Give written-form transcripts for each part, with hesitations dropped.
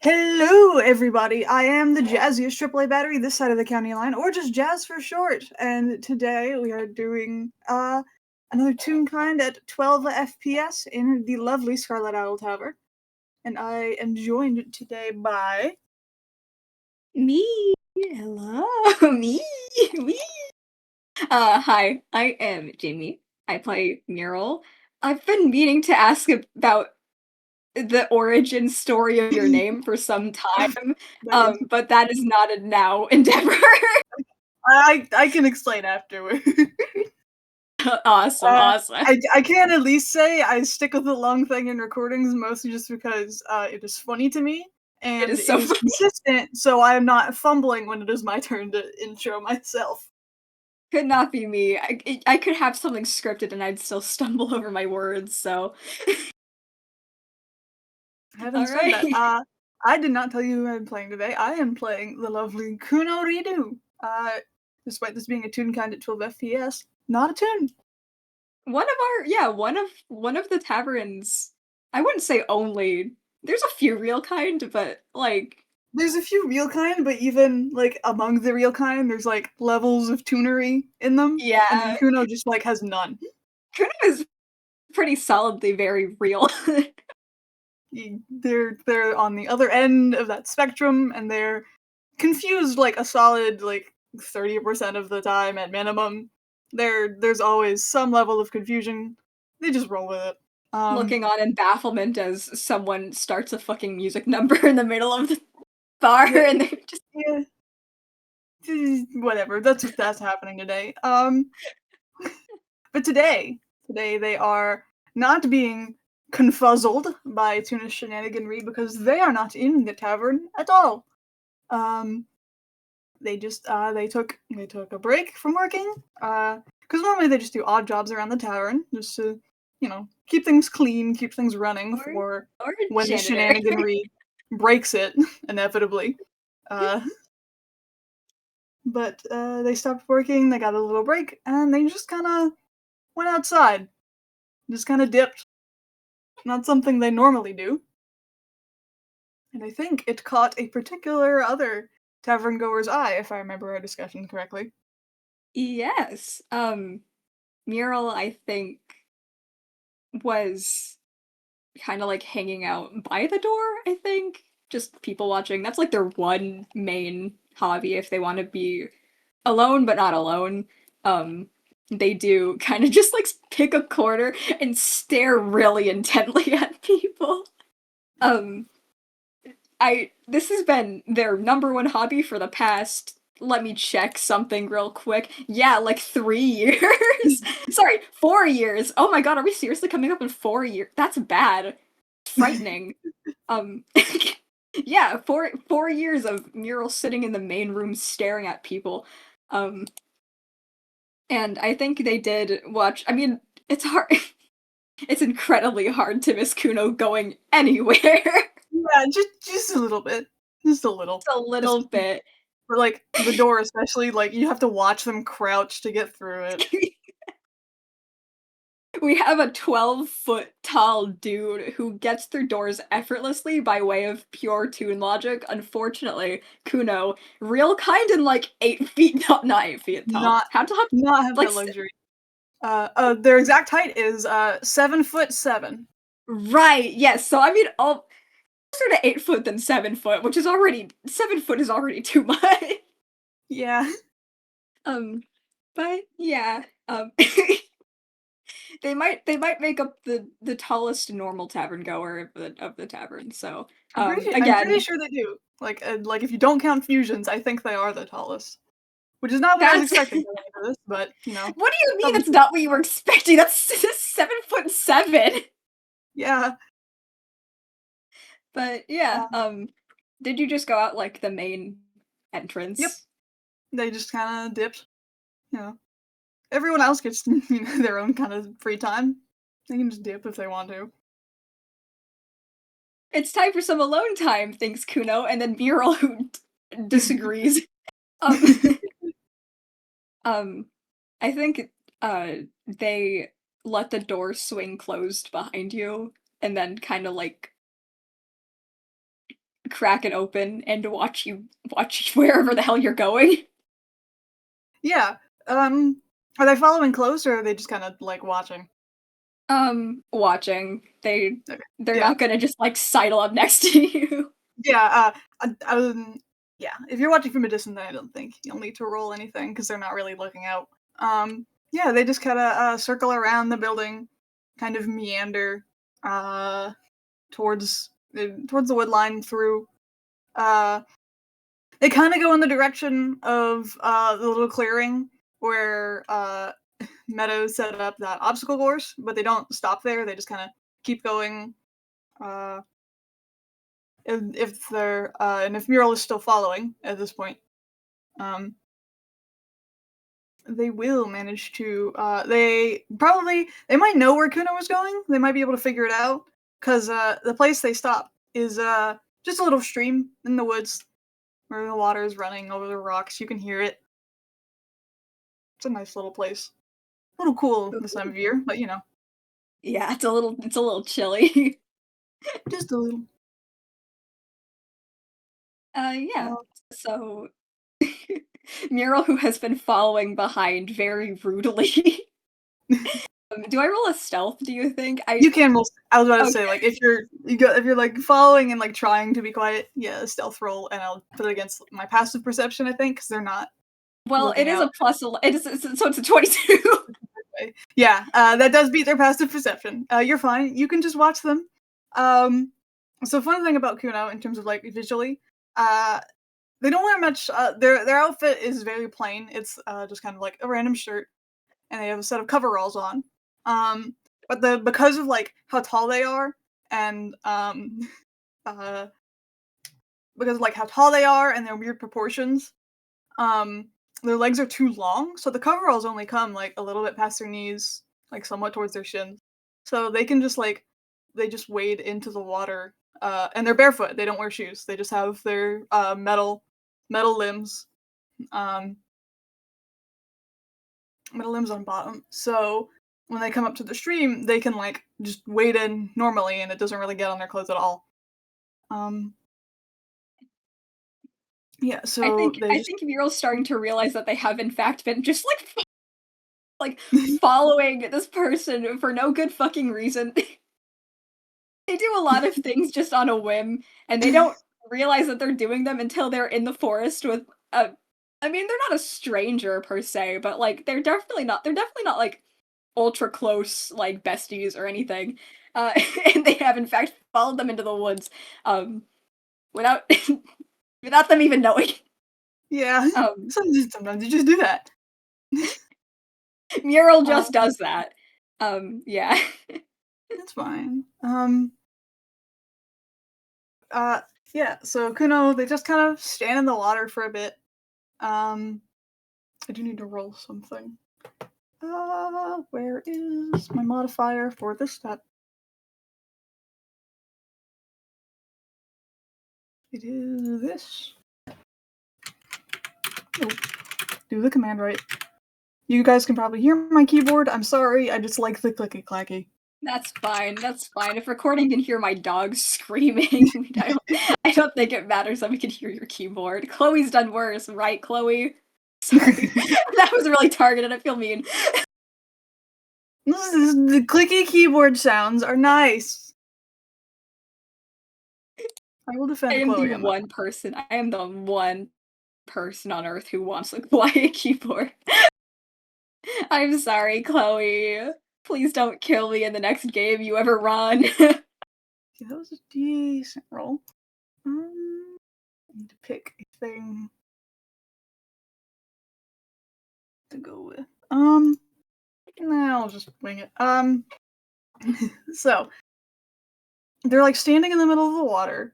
Hello, everybody. I am the jazziest AAA battery this side of the county line, or just Jazz for short. And today we are doing another tune kind at 12 FPS in the lovely Scarlet Owl Tavern. And I am joined today by Me. Hello. Me. Me. Hi. I am Jamie. I play Mural. I've been meaning to ask about the origin story of your name for some time, that is but that is not a now endeavor. I can explain afterward. Awesome, awesome. I can at least say I stick with the long thing in recordings mostly just because it is funny to me It and is it so is funny. consistent, so I am not fumbling when it is my turn to intro myself. Could not be me. I could have something scripted and I'd still stumble over my words, so. Having All said that, right. I did not tell you who I'm playing today. I am playing the lovely Khuno Redo. Despite this being a tune kind at 12 FPS, not a tune. One of the taverns. I wouldn't say only. There's a few real kind, but like There's a few real kind, but even like among the real kind, there's like levels of tunery in them, and then yeah, Khuno just like has none. Khuno is pretty solidly very real. They're on the other end of that spectrum, and they're confused like a solid like 30% of the time at minimum. There's always some level of confusion. They just roll with it. Um, Looking on in bafflement as someone starts a fucking music number in the middle of the bar yeah, and they're just yeah, whatever. That's happening today. But today they are not being confuzzled by Tuna's shenaniganry because they are not in the tavern at all. Um, they just they took a break from working. Because normally they just do odd jobs around the tavern just to keep things clean, keep things running or for or when the janitor. shenaniganry breaks it inevitably. Uh, but they stopped working. They got a little break, and they just kind of went outside. Just kind of dipped. Not something they normally do. And I think it caught a particular other tavern goer's eye, if I remember our discussion correctly. Yes. Mural, I think, was kind of like hanging out by the door, I think. Just people watching. That's like their one main hobby if they want to be alone but not alone. Um they do kind of just like pick a corner and stare really intently at people. Um I this has been their number one hobby for the past, let me check something real quick. Yeah, like 3 years. Sorry, 4 years. Oh my god, are we seriously coming up in 4 years? That's bad. Frightening. Um, yeah, four years of Mural sitting in the main room staring at people. Um, and I think they did watch. I mean, it's hard. It's incredibly hard to miss Khuno going anywhere. Yeah, just a little bit. Just a little. It's a little Just bit. for like the door especially, like you have to watch them crouch to get through it. We have a 12-foot tall dude who gets through doors effortlessly by way of pure tune logic. Unfortunately, Khuno, real kind and like 8 feet tall, not 8 feet tall. Not How tall? not have Like that luxury. Their exact height is 7'7". right, yes. So I mean, all closer to 8 foot than 7 foot, which is already 7 foot is already too much. Yeah. Um, but yeah, they might make up the tallest normal tavern goer of the tavern. So I'm pretty again, sure they do. Like if you don't count fusions, I think they are the tallest. Which is not what I was that's expecting going into this, but what do you mean something. that's not what you were expecting? That's 7'7". Yeah. But yeah, Um, did you just go out like the main yep. entrance? They just kind of dipped. You know, everyone else gets their own kind of free time. They can just dip if they want to. It's time for some alone time, thinks Kuno, and then Mural who disagrees. Um, um, I think they let the door swing closed behind you, and then kind of like crack it open and watch wherever the hell you're going. Yeah. Are they following close or are they just kind of like watching? Watching. Okay. They're Yeah. not gonna just like sidle up next to you. Yeah. Yeah. If you're watching from a distance, then I don't think you'll need to roll anything because they're not really looking out. Yeah. They just kind of circle around the building, kind of meander uh, towards the wood line through. Uh, they kind of go in the direction of the little clearing where Meadow set up that obstacle course, but they don't stop there. They just kind of keep going. Uh, if they're and if Mural is still following at this point, um, they will manage to. They might know where Khuno was going. They might be able to figure it out because the place they stop is just a little stream in the woods where the water is running over the rocks. You can hear it. It's a nice little place. A little cool this time of year, but Yeah, it's a little chilly. just a little. Yeah. Uh, So Mural, who has been following behind very rudely. Do I roll a stealth, do you think? you can most. I was about to Okay. say like if you're like following and like trying to be quiet, yeah, stealth roll, and I'll put it against my passive perception. I think because they're not Well, it looking is out. a plus so it's a 22. Yeah, that does beat their passive perception. You're fine. You can just watch them. Um, so fun thing about Kuno in terms of like visually, uh, they don't wear much. Their outfit is very plain. It's just kind of like a random shirt, and they have a set of coveralls on. Um, but the because of like how tall they are, and uh, because of like how tall they are and their weird proportions, um, their legs are too long, so the coveralls only come like a little bit past their knees, like somewhat towards their shins. So they can just like they just wade into the water, and they're barefoot. They don't wear shoes. They just have their metal limbs, um, metal limbs on bottom. So when they come up to the stream, they can like just wade in normally, and it doesn't really get on their clothes at all. Um, yeah, I so think they I just think Mural's starting to realize that they have in fact been just like following this person for no good fucking reason. They do a lot of things just on a whim, and they don't realize that they're doing them until they're in the forest with a I mean, they're not a stranger per se, but like they're definitely not like ultra close like besties or anything. And they have in fact followed them into the woods um without without them even knowing. yeah. Um Sometimes you just do that. Mural just Um, does that. Yeah. It's fine. Uh, yeah. So Kuno, they just kind of stand in the water for a bit. Um, I do need to roll something. Where is my modifier for this step? It is this. Oh, do the command right. You guys can probably hear my keyboard. I'm sorry. I just like the clicky clacky. That's fine, that's fine. If recording can hear my dog screaming, I don't think it matters that we can hear your keyboard. Chloe's done worse, right, Chloe? Sorry. That was really targeted, I feel mean. The clicky keyboard sounds are nice. I will I defend am the Chloe. I'm not. one person I am the one person on earth who wants a quiet keyboard. I'm sorry, Chloe. Please don't kill me in the next game you ever run. Yeah, that was a decent roll. I need to pick a thing to go with. Nah, I'll just wing it. So they're like standing in the middle of the water,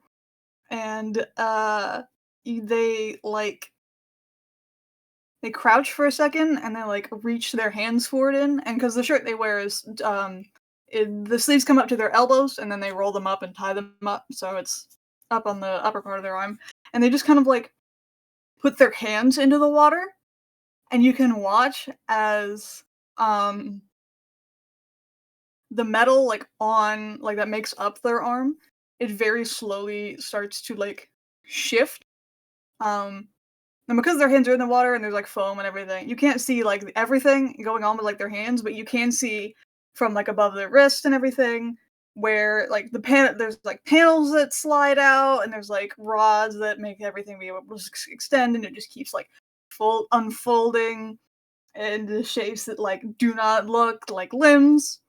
and they like they crouch for a second, and they like reach their hands forward and because the shirt they wear is the sleeves come up to their elbows, and then they roll them up and tie them up, so it's up on the upper part of their arm, and they just kind of like put their hands into the water, and you can watch as um the metal like on like that makes up their arm it very slowly starts to like shift. Um, and because their hands are in the water and there's like foam and everything, you can't see like everything going on with like their hands, but you can see from like above their wrist and everything where like there's like panels that slide out and there's like rods that make everything be able to extend and it just keeps like full unfolding into shapes that like do not look like limbs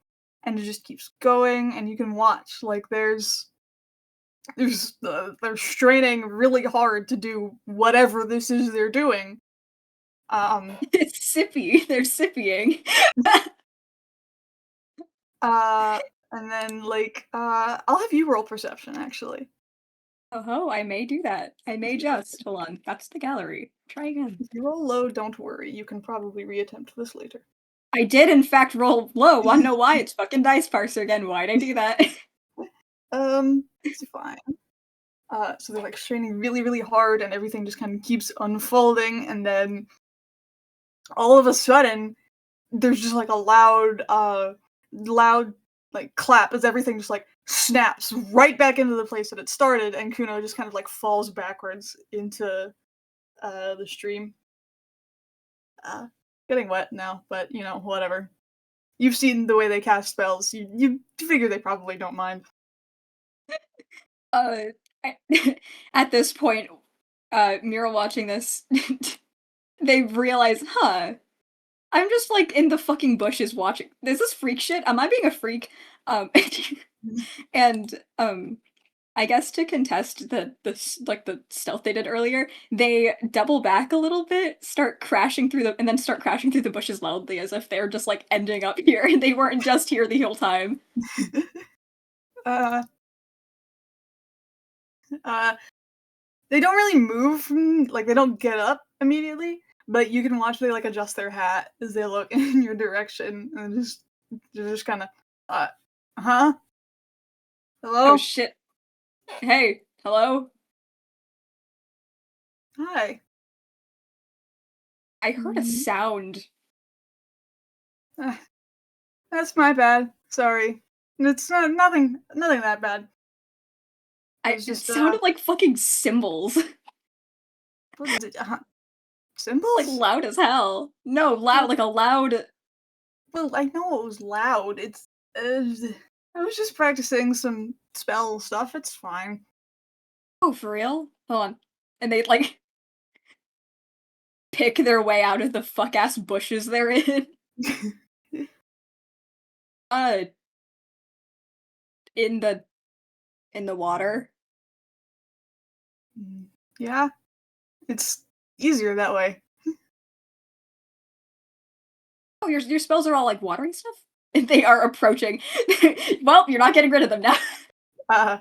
and it just keeps going and you can watch like they're straining really hard to do whatever this is they're doing. Um, It's sippy. They're sippying. uh, and then I'll have you roll perception actually. Oh ho, I may do that. I may just. Hold on. That's the gallery. Try again. If you roll low, don't worry. You can probably reattempt this later. I did in fact roll low. Wanna know why? It's fucking dice parser again. Why'd I do that? It's fine. So they're like straining really, really hard, and everything just kind of keeps unfolding, and then all of a sudden, there's just like a loud like clap as everything just like snaps right back into the place that it started, and Kuno just kind of like falls backwards into the stream. Uh, Getting wet now, but you know whatever. You've seen the way they cast spells. You figure they probably don't mind. Uh, I at this point, Mira watching this, they realize, "Huh, I'm just, like, in the fucking bushes watching. Is this freak shit? Am I being a freak?" Um, and, I guess to contest the stealth they did earlier, they double back a little bit, start crashing through the bushes loudly as if they're just, like, ending up here, and they weren't just here the whole time. uh, uh, they don't really move like, they don't get up immediately, but you can watch they, like, adjust their hat as they look in your direction, and they're just kinda, uh, "Huh? Oh, Hello? shit. Hey, hello? Hi." I heard a Mhm. sound. "Ah, that's my bad. Sorry. It's not nothing that bad. It I was It just, sounded like fucking cymbals. what is it? Like, Symbols? loud as hell. No, loud, Well like a loud. well, I know it was loud. I was just practicing some spell stuff, it's fine." Oh, for real? Hold on. And they, like, pick their way out of the fuck-ass bushes they're in. Uh, in the in the water. Mm, yeah, it's easier that way. Oh, your spells are all, like, watering stuff? And they are approaching. Well, you're not getting rid of them now. Uh,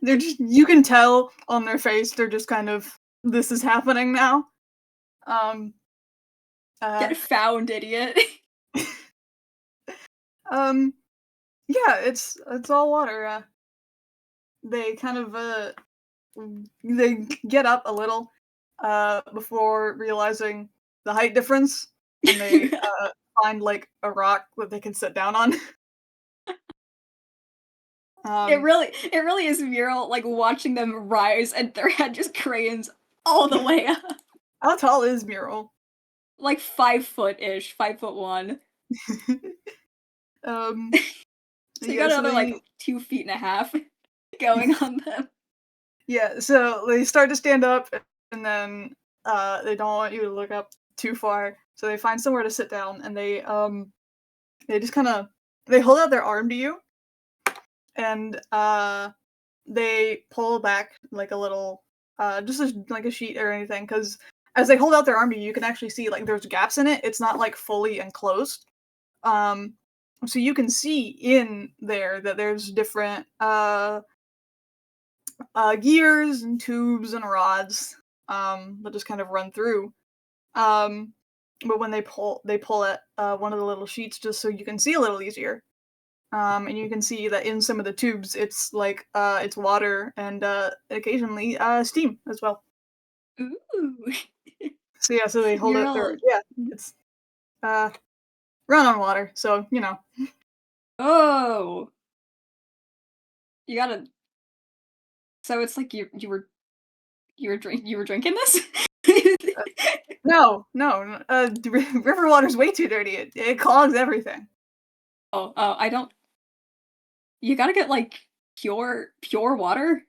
they're just you can tell on their face, they're just kind of, "This is happening now." Um, uh, Get found, idiot. um, yeah, it's all water, they kind of, they get up a little, before realizing the height difference, and they, find, like, a rock that they can sit down on. Um, It really is Mural, like, watching them rise and their head just cranes all the way up. how tall is Mural? Like 5 foot-ish, 5'1". Um, So you yeah, got so another, like, they 2.5 feet going on them. yeah, so they start to stand up, and then, they don't want you to look up too far, so they find somewhere to sit down, and they just kinda they hold out their arm to you, and, they pull back, like, a little, just like a sheet or anything, because as they hold out their arm to you, you can actually see, like, there's gaps in it, it's not, like, fully enclosed, um, so you can see in there that there's different, gears and tubes and rods that just kind of run through. Um, but when they pull at one of the little sheets just so you can see a little easier. And you can see that in some of the tubes, it's like it's water and occasionally steam as well. Ooh. So yeah, so they hold it. Their Mural. yeah, it's uh, run on water. So you know, Oh. You gotta. So it's like you were drinking this. Uh, no, no, river water's way too dirty. It clogs everything. Oh, I don't. You gotta get like pure water.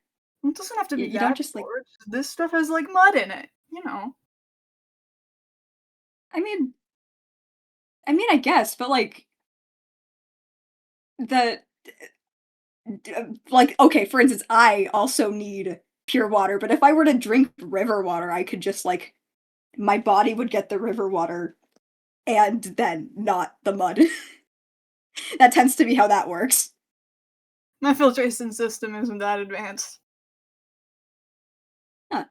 It doesn't have to be You don't that just like. pure. This stuff has like mud in it. You know. I mean, I guess, but like the like okay, for instance, I also need pure water, but if I were to drink river water, I could just like my body would get the river water and then not the mud. That tends to be how that works. My filtration system isn't that advanced. Huh.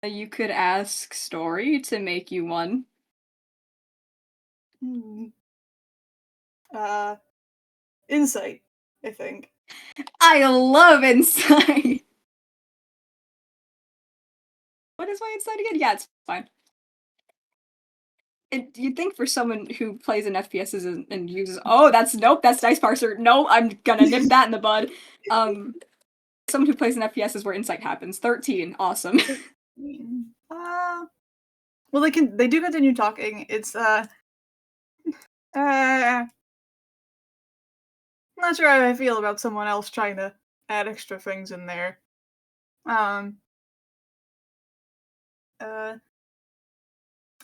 You could ask Story to make you one. Hmm. Uh, insight, I think. I love insight. What is my insight again? Yeah, it's fine. You'd think for someone who plays in FPSs and uses that's nope, that's dice parser. No, I'm gonna nip that in the bud. Um, someone who plays in FPSs where insight happens. 13, awesome. 13. Well, they do continue talking. It's I'm not sure how I feel about someone else trying to add extra things in there. Um, uh,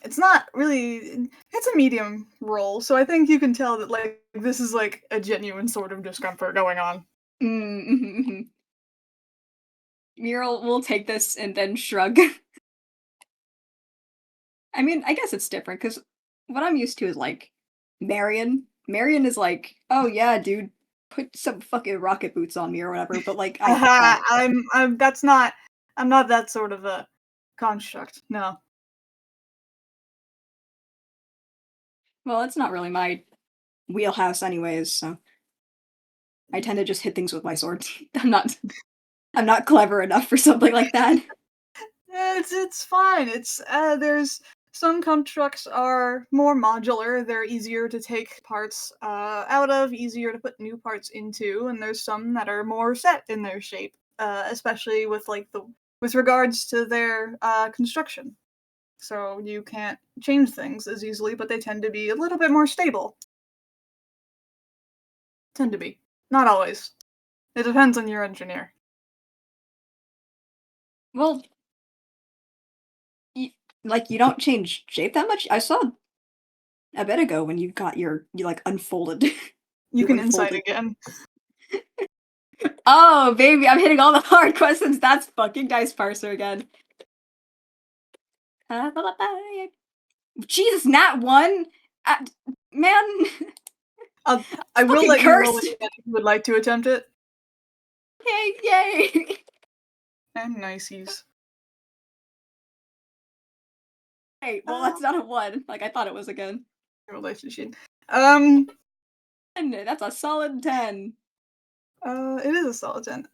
it's not really. It's a medium role, so I think you can tell that like this is like a genuine sort of discomfort going on. Mm-hmm. Mural will take this and then shrug. I mean, I guess it's different because what I'm used to is like Marion. Marion is like, oh yeah, dude, put some fucking rocket boots on me or whatever. But like, I I'm that's not. I'm not that sort of a construct. No. well, it's not really my wheelhouse, anyways. So I tend to just hit things with my sword. I'm not clever enough for something like that. Yeah, it's fine. It's there's some constructs are more modular. They're easier to take parts out of, easier to put new parts into, and there's some that are more set in their shape, especially with like the with regards to their construction. So you can't change things as easily, but they tend to be a little bit more stable. Tend to be. Not always. It depends on your engineer. Well, y like you don't change shape that much. I saw a bit ago when you like unfolded, You you can insight unfolded. again. Oh baby, I'm hitting all the hard questions. That's fucking dice parser again. Jesus, nat one. Uh, man, I'll, I will fucking let you roll cursed. again if you would like to attempt it. Yay, yay. And niceties. Hey, well, Uh, that's not a one, like I thought it was again. relationship. Um, And that's a solid 10. it is a solid 10.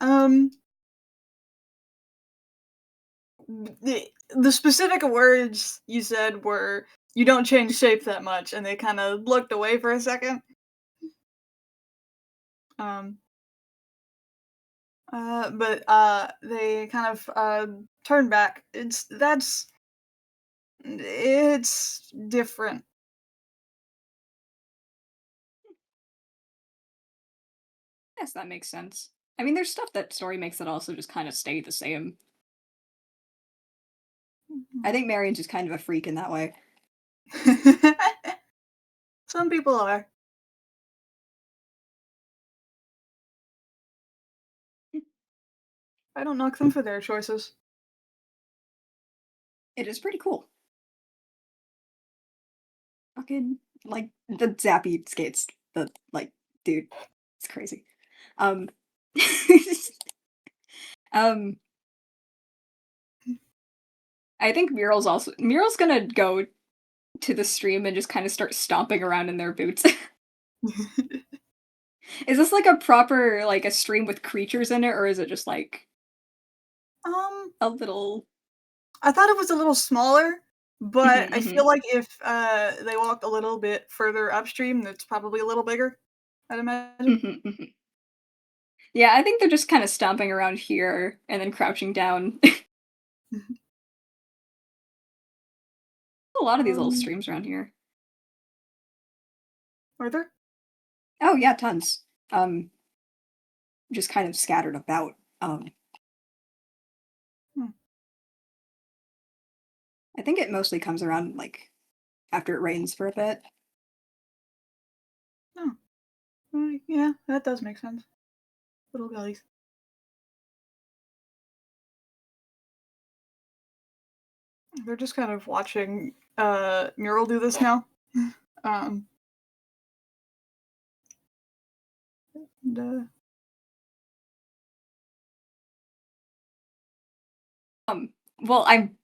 The specific words you said were you don't change shape that much, and they kind of looked away for a second. Um, but they kind of turned back. It's different. Yes, that makes sense. I mean, there's stuff that story makes that also just kind of stay the same. I think Marion's just kind of a freak in that way. Some people are. I don't knock them for their choices. It is pretty cool. Fucking like the zappy skates. The like, dude, it's crazy. Um, um, I think Mural's gonna go to the stream and just kind of start stomping around in their boots. Is this like a proper like a stream with creatures in it, or is it just like um, a little? I thought it was a little smaller, but Mhm, I mhm. feel like if they walked a little bit further upstream, it's probably a little bigger. I'd imagine. Mhm, mhm. Yeah, I think they're just kinda stomping around here and then crouching down. Mhm. A lot of these little Um, streams around here. are there? Oh, yeah, tons. Um, just kind of scattered about. Hmm. I think it mostly comes around, like, after it rains for a bit. Oh, yeah, that does make sense. Little gullies. They're just kind of watching Mural do this now. um, and, Um, well, I'm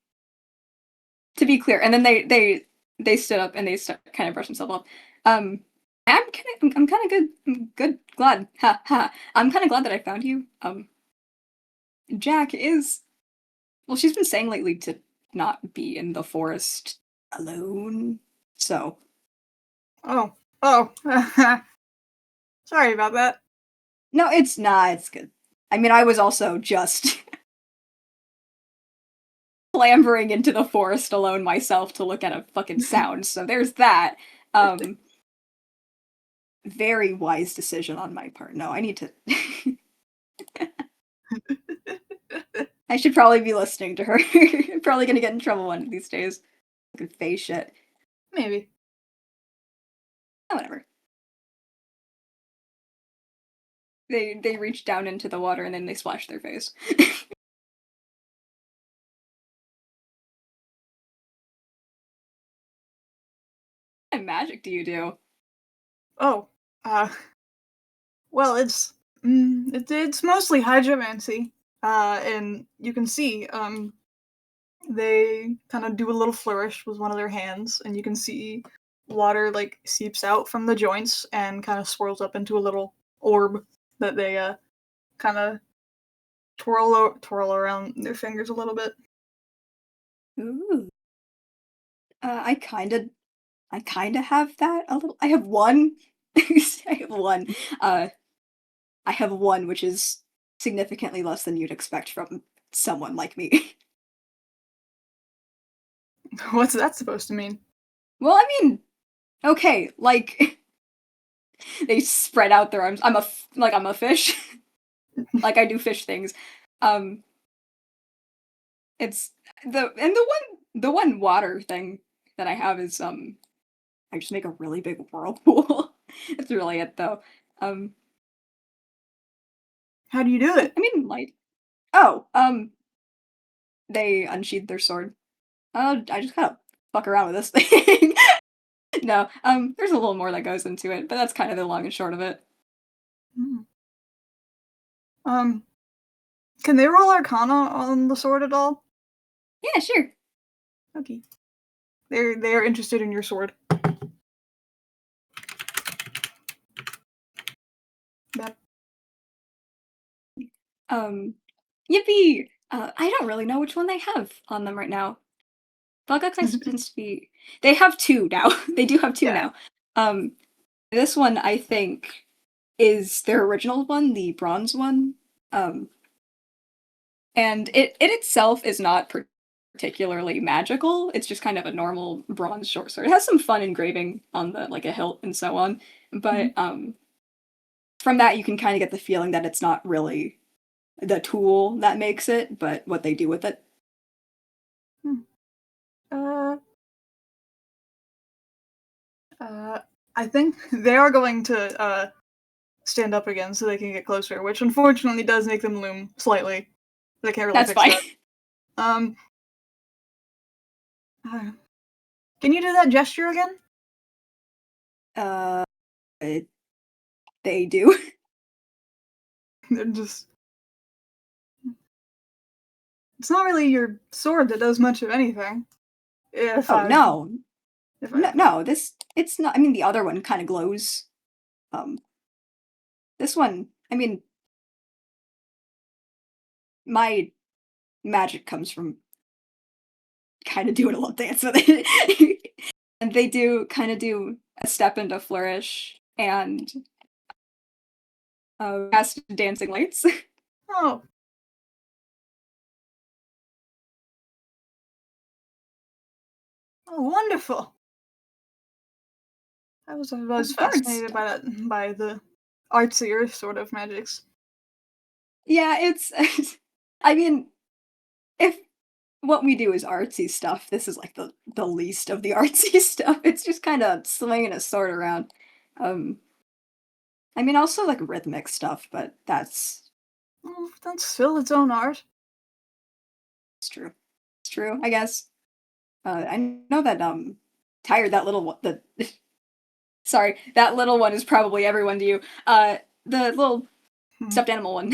to be clear, and then they stood up and they kind of brushed themselves off. Um, I'm kind of good. I'm good. Glad. Ha ha. I'm kind of glad that I found you. Jack is well. She's been saying lately to not be in the forest alone. So oh, oh, sorry about that. no, it's not. It's good. I mean, I was also just clambering into the forest alone myself to look at a fucking sound. So there's that. Um, very wise decision on my part. No, I need to. I should probably be listening to her. I'm probably gonna get in trouble one of these days. Fucking face shit. Maybe. Oh, whatever. They reach down into the water and then they splash their face. What kind of magic do you do? Oh, uh, well, it's mostly hydromancy. And you can see, they kind of do a little flourish with one of their hands, and you can see water like seeps out from the joints and kind of swirls up into a little orb that they kind of twirl around their fingers a little bit. Ooh. I kinda have that a little. I have one. I have one. Uh, I have one, which is significantly less than you'd expect from someone like me. What's that supposed to mean? Well, I mean, okay, like they spread out their arms. I'm a fish. Like I do fish things. Um, it's the one water thing that I have is I just make a really big whirlpool. That's really it though. Um, How do you do it? I mean like oh they unsheathed their sword. I just kind of fuck around with this thing. No, there's a little more that goes into it, but that's kind of the long and short of it. Hmm. Um, can they roll Arcana on the sword at all? Yeah, sure. Okay, they're interested in your sword. That Um, yippee! I don't really know which one they have on them right now. Bug Eyes tends to be. They have two now. They do have two yeah. now. Um, this one I think is their original one, the bronze one. Um, and it itself is not particularly magical. It's just kind of a normal bronze short sword. It has some fun engraving on the like a hilt and so on, Mhm. but from that you can kind of get the feeling that it's not really the tool that makes it, but what they do with it. Hmm. Uh, uh, I think they are going to stand up again so they can get closer, which unfortunately does make them loom slightly. They can't really That's fix fine. that. Um, uh, can you do that gesture again? uh, it, they do. They're just. It's not really your sword that does much of anything. If Oh I, no, if I, no, no. This it's not. I mean, the other one kind of glows. Um, this one. I mean, my magic comes from kind of doing a little dance with it. And they do kind of do a step into flourish and Cast dancing lights. Oh, oh, wonderful. I was Art fascinated by stuff. that, by the artsier sort of magics. Yeah, it's I mean, if what we do is artsy stuff, this is like the least of the artsy stuff. It's just kind of swinging a sword around. Um, I mean, also like rhythmic stuff, but Well, that's still its own art. it's true. It's true, I guess. I know that tired that little one. The sorry, that little one is probably everyone to you. The little Hmm. stuffed animal one.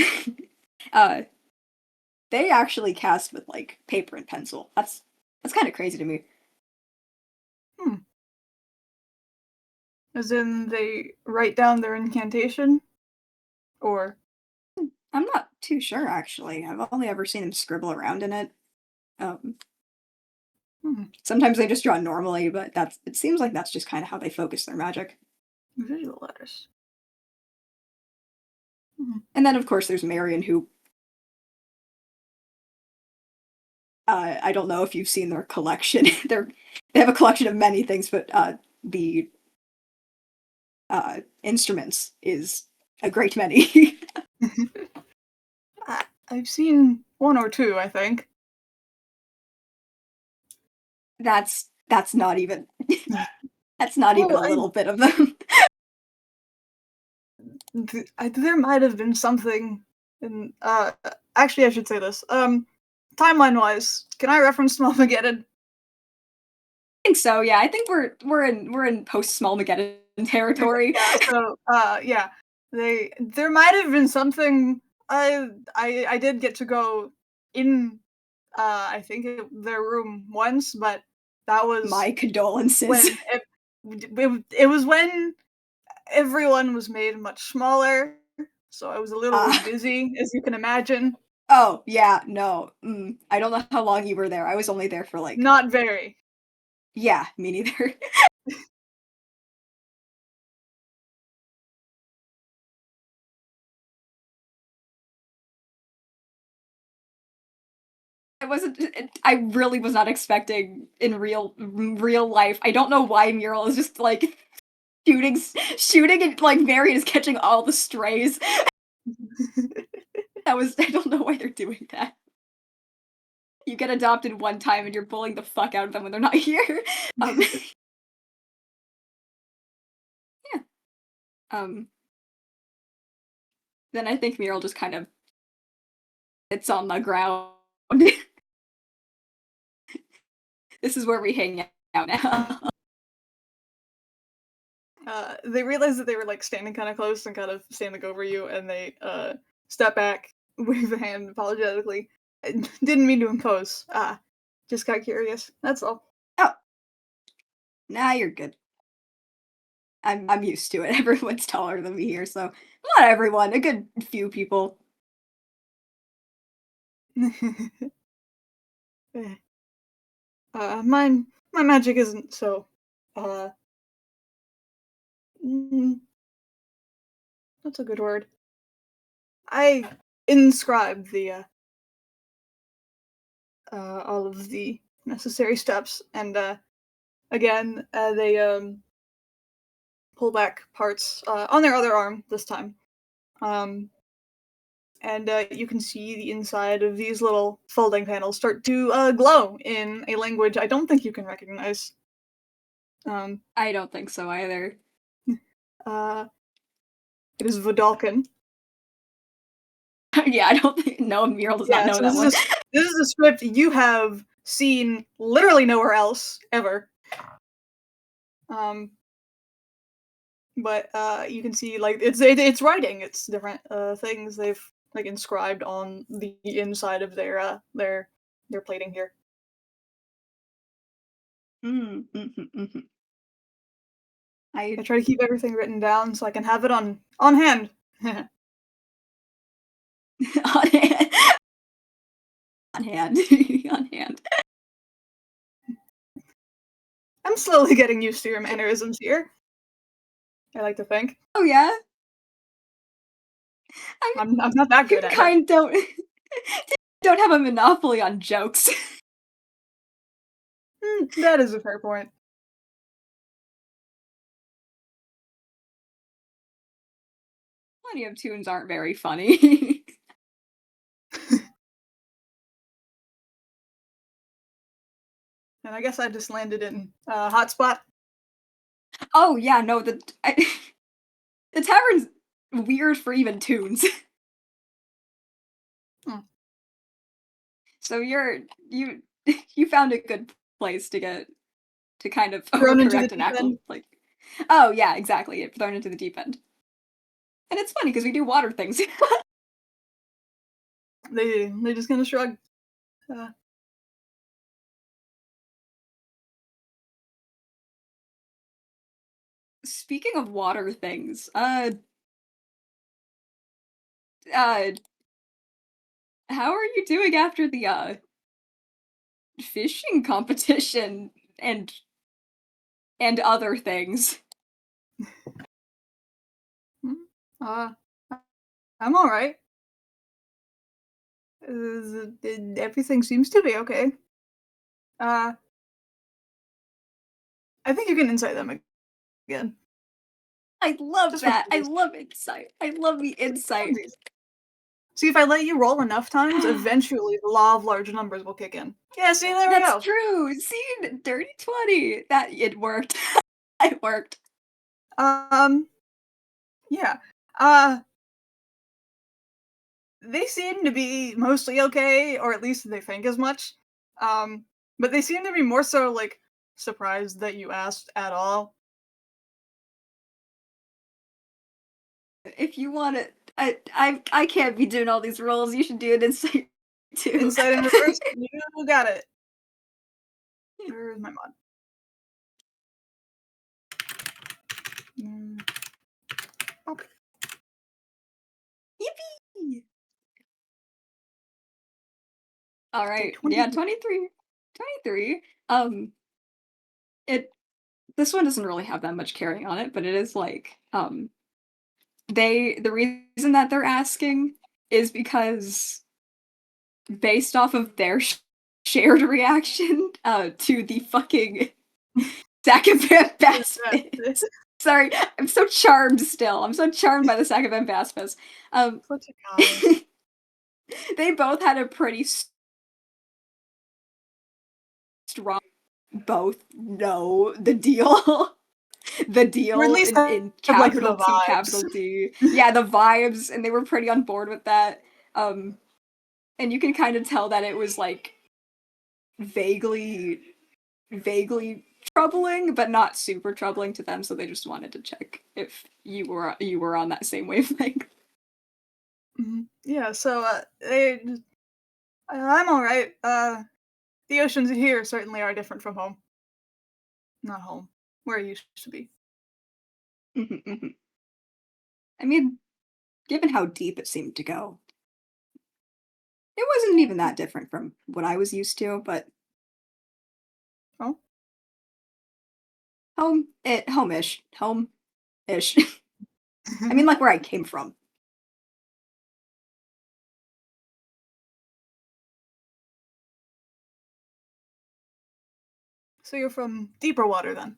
uh, they actually cast with like paper and pencil. That's kind of crazy to me. Hmm. As in, they write down their incantation, or I'm not too sure actually. I've only ever seen them scribble around in it. Um, hmm, Sometimes they just draw normally, but it seems like that's just kind of how they focus their magic. visual letters. Hmm. And then of course there's Marion, who I don't know if you've seen their collection. They have a collection of many things, but the instruments is a great many. I've seen one or two, I think. That's not even that's not even Well, a little bit of them. there might have been something in. Actually, I should say this. Timeline wise, can I reference Smallmageddon? I think so. Yeah, I think we're in post Smallmageddon Okay, territory. yeah. So, yeah, there might have been something. I did get to go in. I think their room once, but that was My condolences. when it was when everyone was made much smaller. So I was a little Uh, busy, as you can imagine. oh yeah, no. I don't know how long you were there. I was only there for like Not very. yeah, me neither. I wasn't. I really was not expecting in real life. I don't know why Mural is just like shooting and like Marion is catching all the strays. That was I don't know why they're doing that. You get adopted one time and you're bullying the fuck out of them when they're not here. Um, yeah. Um, then I think Mural just kind of sits on the ground. This is where we hang out now. They realized that they were like standing kind of close and kind of standing over you, and they step back, wave a hand apologetically. I didn't mean to impose. Just got curious. That's all. Oh, nah, you're good. I'm used to it. Everyone's taller than me here, so not everyone. A good few people. Eh, my magic isn't so. Uh, mm, that's a good word. I inscribe the all of the necessary steps, and again, they pull back parts on their other arm this time. Um, and you can see the inside of these little folding panels start to glow in a language I don't think you can recognize. Um, I don't think so either. uh, it is Vodalkin. Yeah, I don't think no Mural does not Yeah, know so that one. this is a script you have seen literally nowhere else ever. Um, but you can see like it's writing. It's different things they've like inscribed on the inside of their plating here. Mhm. I I try to keep everything written down so I can have it on hand. on hand. On hand. On hand. I'm slowly getting used to your mannerisms here. I like to think. Oh yeah? I I'm not that mean, good at it. kind don't have a monopoly on jokes. That is a fair point. Plenty of tunes aren't very funny. And I guess I just landed in hotspot. Oh yeah, no, the tavern's weird for even tunes. Hmm. So you you found a good place to get to kind of Thrown into the overcorrect and deep act end. like, oh yeah, exactly, it thrown into the deep end. And it's funny because we do water things. They just kind of shrug. Uh, Speaking of water things, uh, how are you doing after the fishing competition and other things? hmm, uh, I'm all right. Everything seems to be okay. Uh, I think you can insight them again, I love just for that. I funsies. love insight. I love the insight. Funsies. See, if I let you roll enough times, eventually the law of large numbers will kick in. Yeah, see, there we That's go. true. See, dirty 20. That it worked. It worked. Um, yeah. Uh, they seem to be mostly okay, or at least they think as much. Um, but they seem to be more so like surprised that you asked at all. If you want it, I can't be doing all these rolls. You should do an insight too. Insight in reverse, you got it. Where's my mod? Mm, oh, Yippee! All okay, right. Yeah, 23. 23. 23. It this one doesn't really have that much carrying on it, but it is like the reason that they're asking is because based off of their shared reaction to the fucking sack of This Bass. Sorry, I'm so charmed still. I'm so charmed by the sack of Bass. such a guy. They both had a pretty strong both know the deal. The Or at deal least in have like the capital T, vibes. capital D. Yeah, the vibes, and they were pretty on board with that. Um, and you can kind of tell that it was like vaguely, vaguely troubling, but not super troubling to them. So they just wanted to check if you were on that same wavelength. Yeah, so I'm all right. The oceans here certainly are different from home. Not home, where it used to be. Mhm, mhm. I mean, given how deep it seemed to go, it wasn't even that different from what I was used to. But Oh, home-ish, home-ish. I mean, like where I came from. so you're from deeper water then?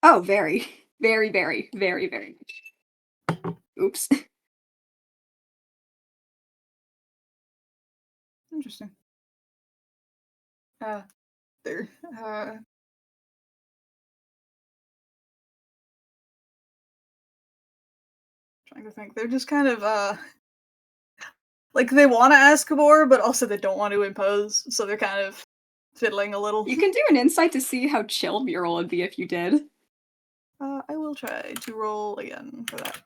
Oh, very, very, very, very, very much. Oops. Interesting. Uh, there. Trying to think. They're just kind of like they want to ask more, but also they don't want to impose, so they're kind of fiddling a little. You can do an insight to see how chill Mural would be if you did. I will try to roll again for that.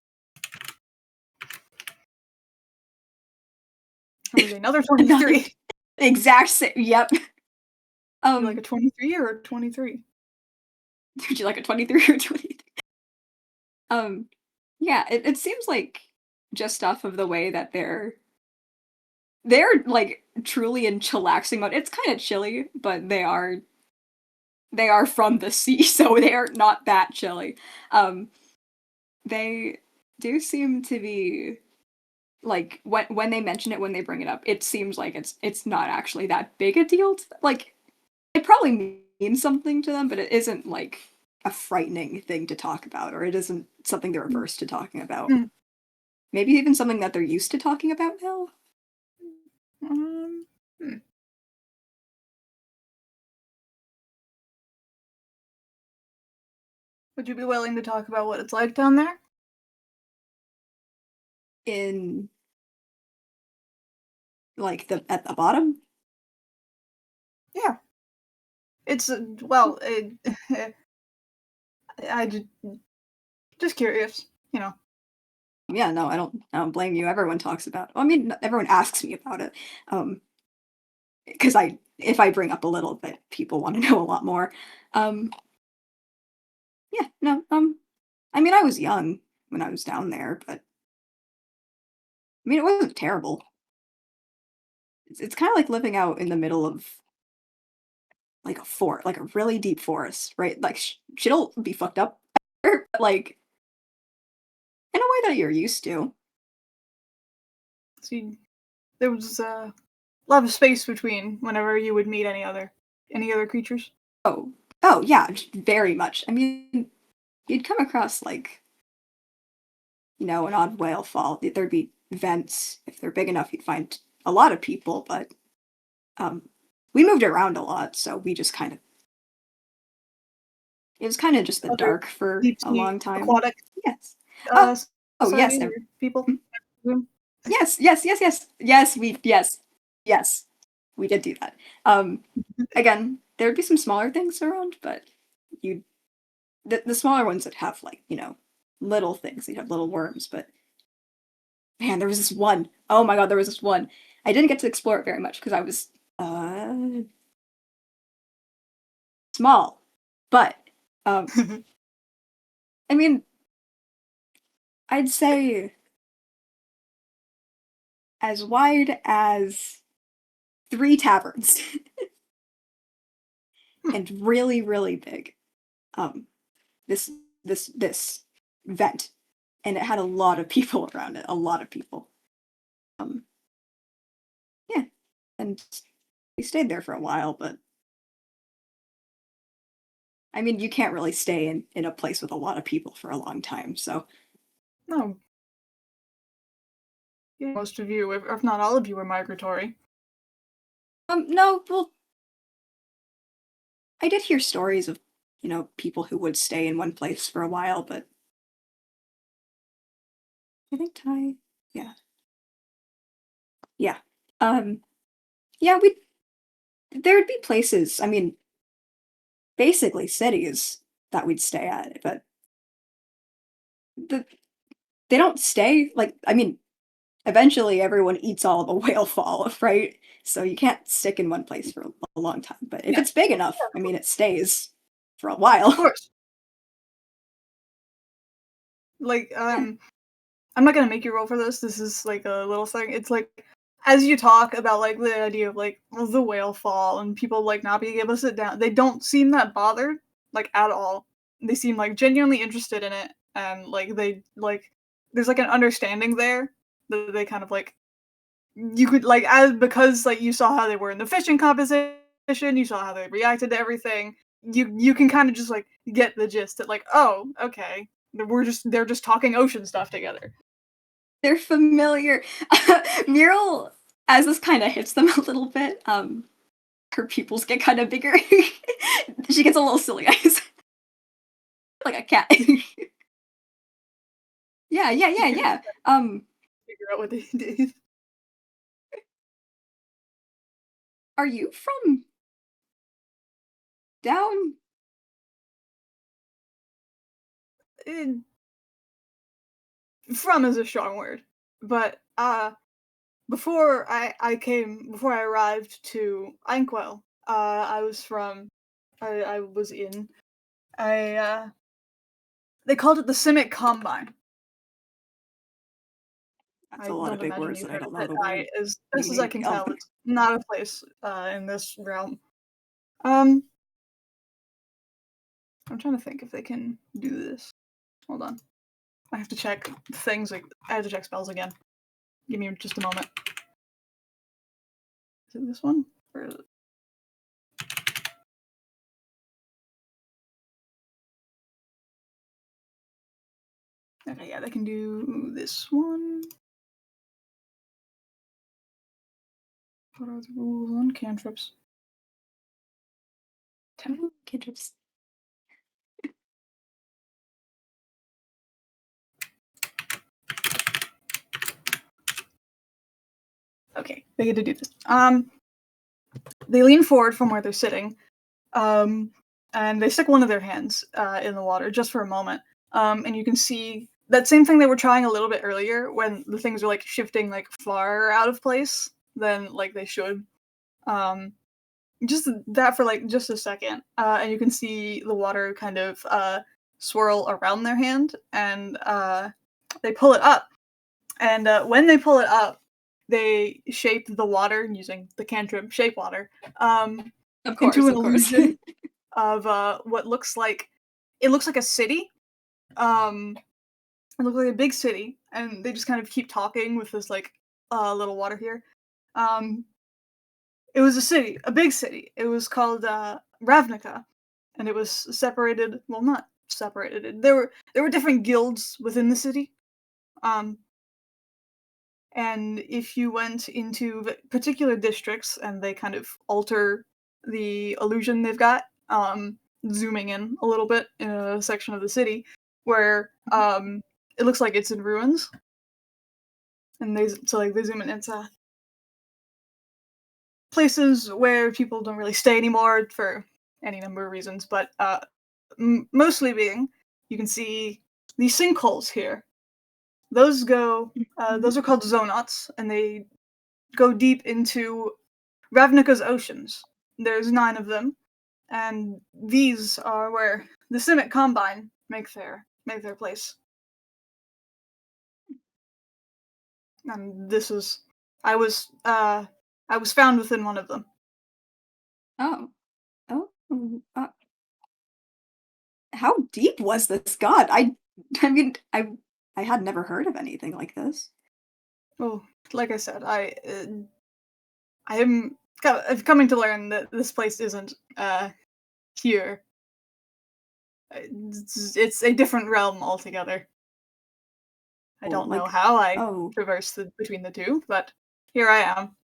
Okay, another Another 23. exact same. Yep. You like a 23 or a 23? Would you like a 23 or 23? Yeah, it seems like just off of the way that they're like truly in chillaxing mode. It's kind of chilly, but they are from the sea, so they are not that chilly. Um, they do seem to be like when they mention it, when they bring it up, it seems like it's not actually that big a deal. Like it probably means something to them, but it isn't like a frightening thing to talk about, or it isn't something they're averse to talking about. Mm. Maybe even something that they're used to talking about now. Um, hmm. Would you be willing to talk about what it's like down there? In like the at the bottom. Yeah. It's well, I just curious, you know. Yeah, no, I don't blame you. Everyone talks about it. Well, I mean, everyone asks me about it. Because if I bring up a little bit, people want to know a lot more. Um, yeah, no, I mean, I was young when I was down there, but I mean, it wasn't terrible. It's kind of like living out in the middle of like a fort, like a really deep forest, right? Like shit'll be fucked up, but like in a way that you're used to. See, there was a lot of space between whenever you would meet any other creatures. Oh, oh yeah, very much. I mean, you'd come across like an odd whale fall. There'd be vents. If they're big enough, you'd find a lot of people, but um, we moved around a lot, so we just kind of it was kind of just the Other dark for deep a sea long time. aquatic Yes. uh Oh, s- oh yes. society or people. Mm, yes, yes, yes, yes. Yes. We did do that. Again, there would be some smaller things around, but you the smaller ones would have like, little things. You'd have little worms, but man, there was this one. Oh my god, there was this one. I didn't get to explore it very much because I was uh small. But um I mean, I'd say as wide as three taverns Hmm. and really, really big. Um this this vent. And it had a lot of people around it, a lot of people. Um yeah. And we stayed there for a while, but I mean, you can't really stay in a place with a lot of people for a long time. So, No, yeah, most of you, if not all of you, are migratory. no, well, I did hear stories of, people who would stay in one place for a while, but I think Thai, yeah, yeah, um, yeah, there'd be places. I mean, basically cities that we'd stay at, but the they don't stay like. I mean, eventually everyone eats all the whale fall, right? So you can't stick in one place for a long time. But if Yeah, it's big yeah, enough, I of mean, it stays for a while. course. Like, Yeah. I'm not gonna make you roll for this. This is like a little thing. It's like as you talk about like the idea of like the whale fall and people like not being able to sit down, they don't seem that bothered like at all. They seem like genuinely interested in it, and like they like there's like an understanding there that they kind of like you could like as because like you saw how they were in the fishing competition, you saw how they reacted to everything. You can kind of just like get the gist that like oh okay they're just talking ocean stuff together. They're familiar. Mural, as this kind of hits them a little bit, her pupils get kind of bigger. She gets a little silly eyes, like a cat. Yeah, yeah, yeah, You yeah. figure out what they did. Are you from down? Eh, From is a strong word, but before I arrived to Inkwell, I was from I was in I they called it the Simic Combine. That's a I lot of don't big imagine words you've that I heard don't of know it. the I word as best as I meaning. can tell, it's not a place in this realm. Um, I'm trying to think if they can do this. Hold on. I have to check things like I have to check spells again. Give me just a moment. Is it this one? Or is it... Okay, yeah, they can do this one. What are the rules on cantrips? Ooh, cantrips. Okay, they get to do this. They lean forward from where they're sitting, um, and they stick one of their hands in the water just for a moment. And you can see that same thing they were trying a little bit earlier when the things are like shifting like far out of place than like they should. Um, just that for like just a second, and you can see the water kind of swirl around their hand, and they pull it up. And when they pull it up, they shape the water using the cantrip shape water um, Of into course, an of course. illusion of what looks like it looks like a city. Um, it looks like a big city, and they just kind of keep talking with this like little water here. Um, it was a city, a big city. It was called Ravnica, and it was separated. Well, not separated. There were different guilds within the city. Um, and if you went into particular districts and they kind of alter the illusion they've got, zooming in a little bit in a section of the city where it looks like it's in ruins, and they zoom in into places where people don't really stay anymore for any number of reasons, but mostly being you can see these sinkholes here. Those are called zonots, and they go deep into Ravnica's oceans. There's 9 of them, and these are where the Simic Combine make their place. And this is I was uh I was found within one of them. Oh. Oh. How deep was this? God, I mean, I had never heard of anything like this. Well, like I said, I am I've coming to learn that this place isn't here. It's a different realm altogether. I Oh, don't know like, how I oh, traverse between the two, but here I am.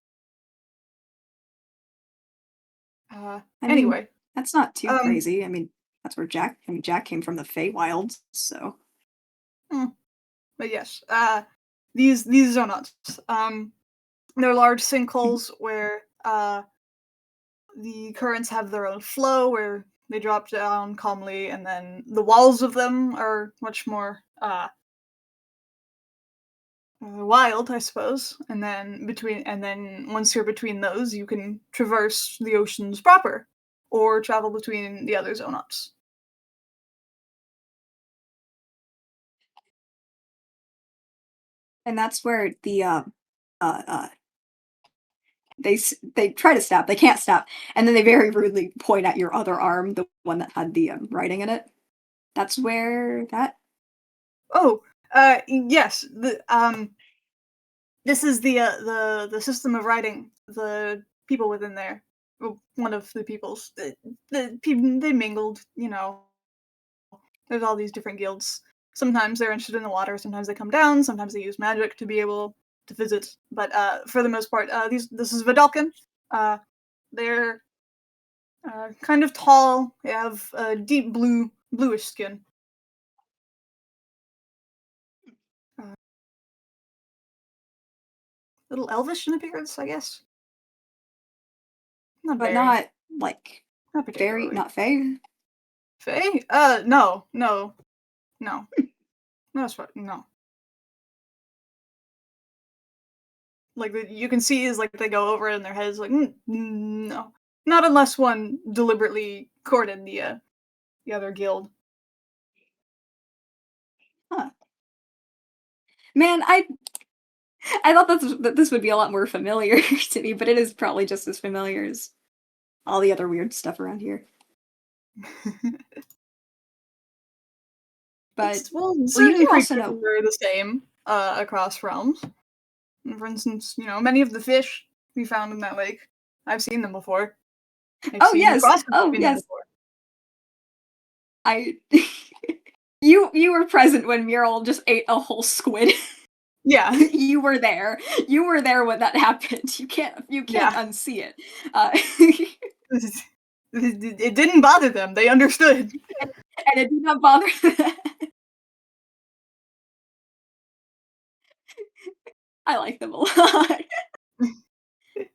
I mean, Anyway, that's not too um, crazy. I mean, that's where Jack came from the Feywilds, so. hmm, but yes, these are nuts. They're large Mhm. sinkholes where the currents have their own flow, where they drop down calmly, and then the walls of them are much more wild, I suppose. And then once you're between those, you can traverse the oceans proper, or travel between the other zone ups. And that's where the uh they try to stab, they can't stab, and then they very rudely point at your other arm, the one that had the writing in it. That's where that. Oh, yes. This is the system of writing. The people within there, well, one of the peoples, the people they mingled. There's all these different guilds. Sometimes they're interested in the water. Sometimes they come down. Sometimes they use magic to be able to visit. But for the most part, this is Vidalcan. Uh, they're kind of tall. They have deep bluish skin. Uh, little elvish in appearance, I guess. Not But very. not, like, Not fairy, particularly. not fae? Faye? No, no, no. No, that's right. No. Like you can see is like they go over it in their heads, like no, not unless one deliberately courted the other guild. Huh. Man, I thought that this would be a lot more familiar to me, but it is probably just as familiar as all the other weird stuff around here. But It's well, well, you certain do also creatures know. are the same across realms. For instance, many of the fish we found in that lake, I've seen them before. I've Oh seen the yes. crossing Oh between them yes. before. I you were present when Mural just ate a whole squid. Yeah, You were there. You were there when that happened. You can't yeah. unsee it. Uh, It didn't bother them. They understood. and it did not bother them. I like them a lot.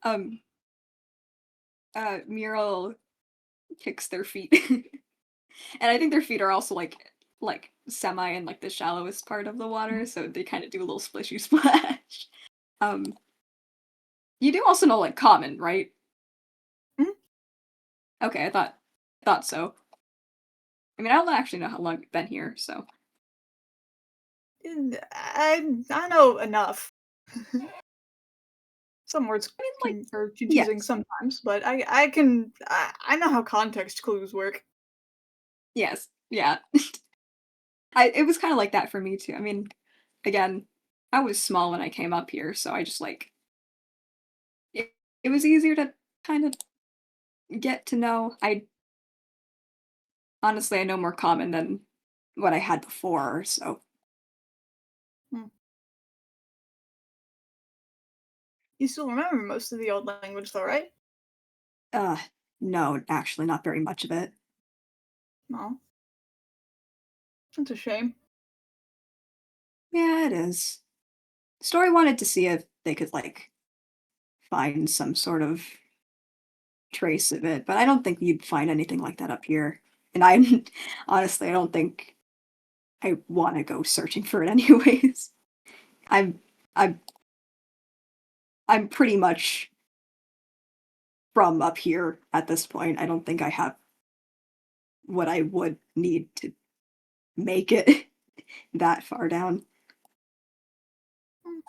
Um, Mural kicks their feet, and I think their feet are also like semi in like the shallowest part of the water, so they kind of do a little splishy splash. Um, you do also know like common, right? Mhm. Okay, I thought so. I mean, I don't actually know how long you've been here, so And I know enough. Some words I mean, like, are confusing yes, sometimes, but I know how context clues work. yes, yeah. It was kind of like that for me too. I mean, again, I was small when I came up here, so I just like it was easier to kind of get to know. I honestly I know more common than what I had before, so Hmm. You still remember most of the old language, though, right? uh no, actually not very much of it. No, that's a shame. Yeah, it is. Story wanted to see if they could like find some sort of trace of it, but I don't think you'd find anything like that up here. And I honestly I don't think I want to go searching for it anyways. I'm I'm I'm pretty much from up here at this point. I don't think I have what I would need to make it that far down. Hmm.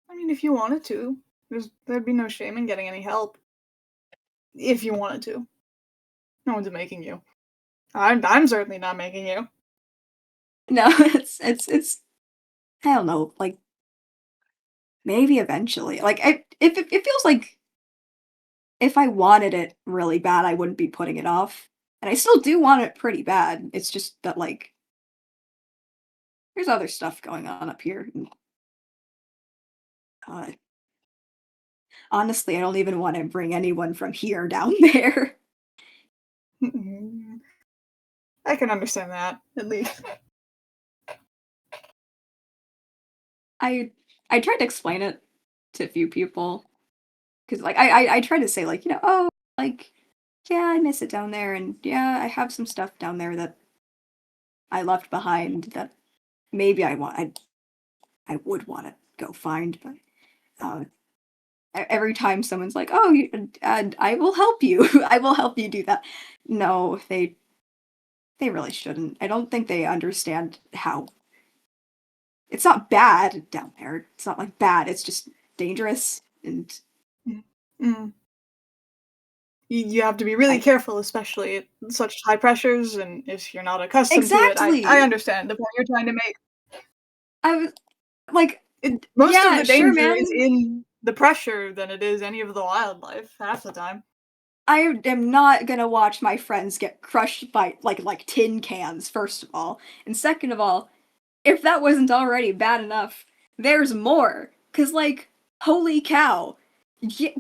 I mean, if you wanted to, there'd be no shame in getting any help. If you wanted to, no one's making you. I'm certainly not making you. No, it's I don't know, like maybe eventually. Like if it feels like if I wanted it really bad, I wouldn't be putting it off. And I still do want it pretty bad. It's just that like there's other stuff going on up here. And, uh, honestly, I don't even want to bring anyone from here down there. I can understand that at least. I I tried to explain it to a few people because like I tried to say like oh like yeah I miss it down there and yeah I have some stuff down there that I left behind that maybe I would want to go find but uh, every time someone's like oh I will help you I will help you do that no they really shouldn't I don't think they understand how it's not bad down there it's not like bad it's just dangerous and Mm. Mm. You have to be really I careful, especially at such high pressures, and if you're not accustomed to it, I exactly understand the point you're trying to make. I was like Most of yeah the sure danger man is in the pressure than it is any of the wildlife, half the time. I am not gonna watch my friends get crushed by like tin cans, first of all. And second of all, if that wasn't already bad enough, there's more. Cause like, holy cow. y-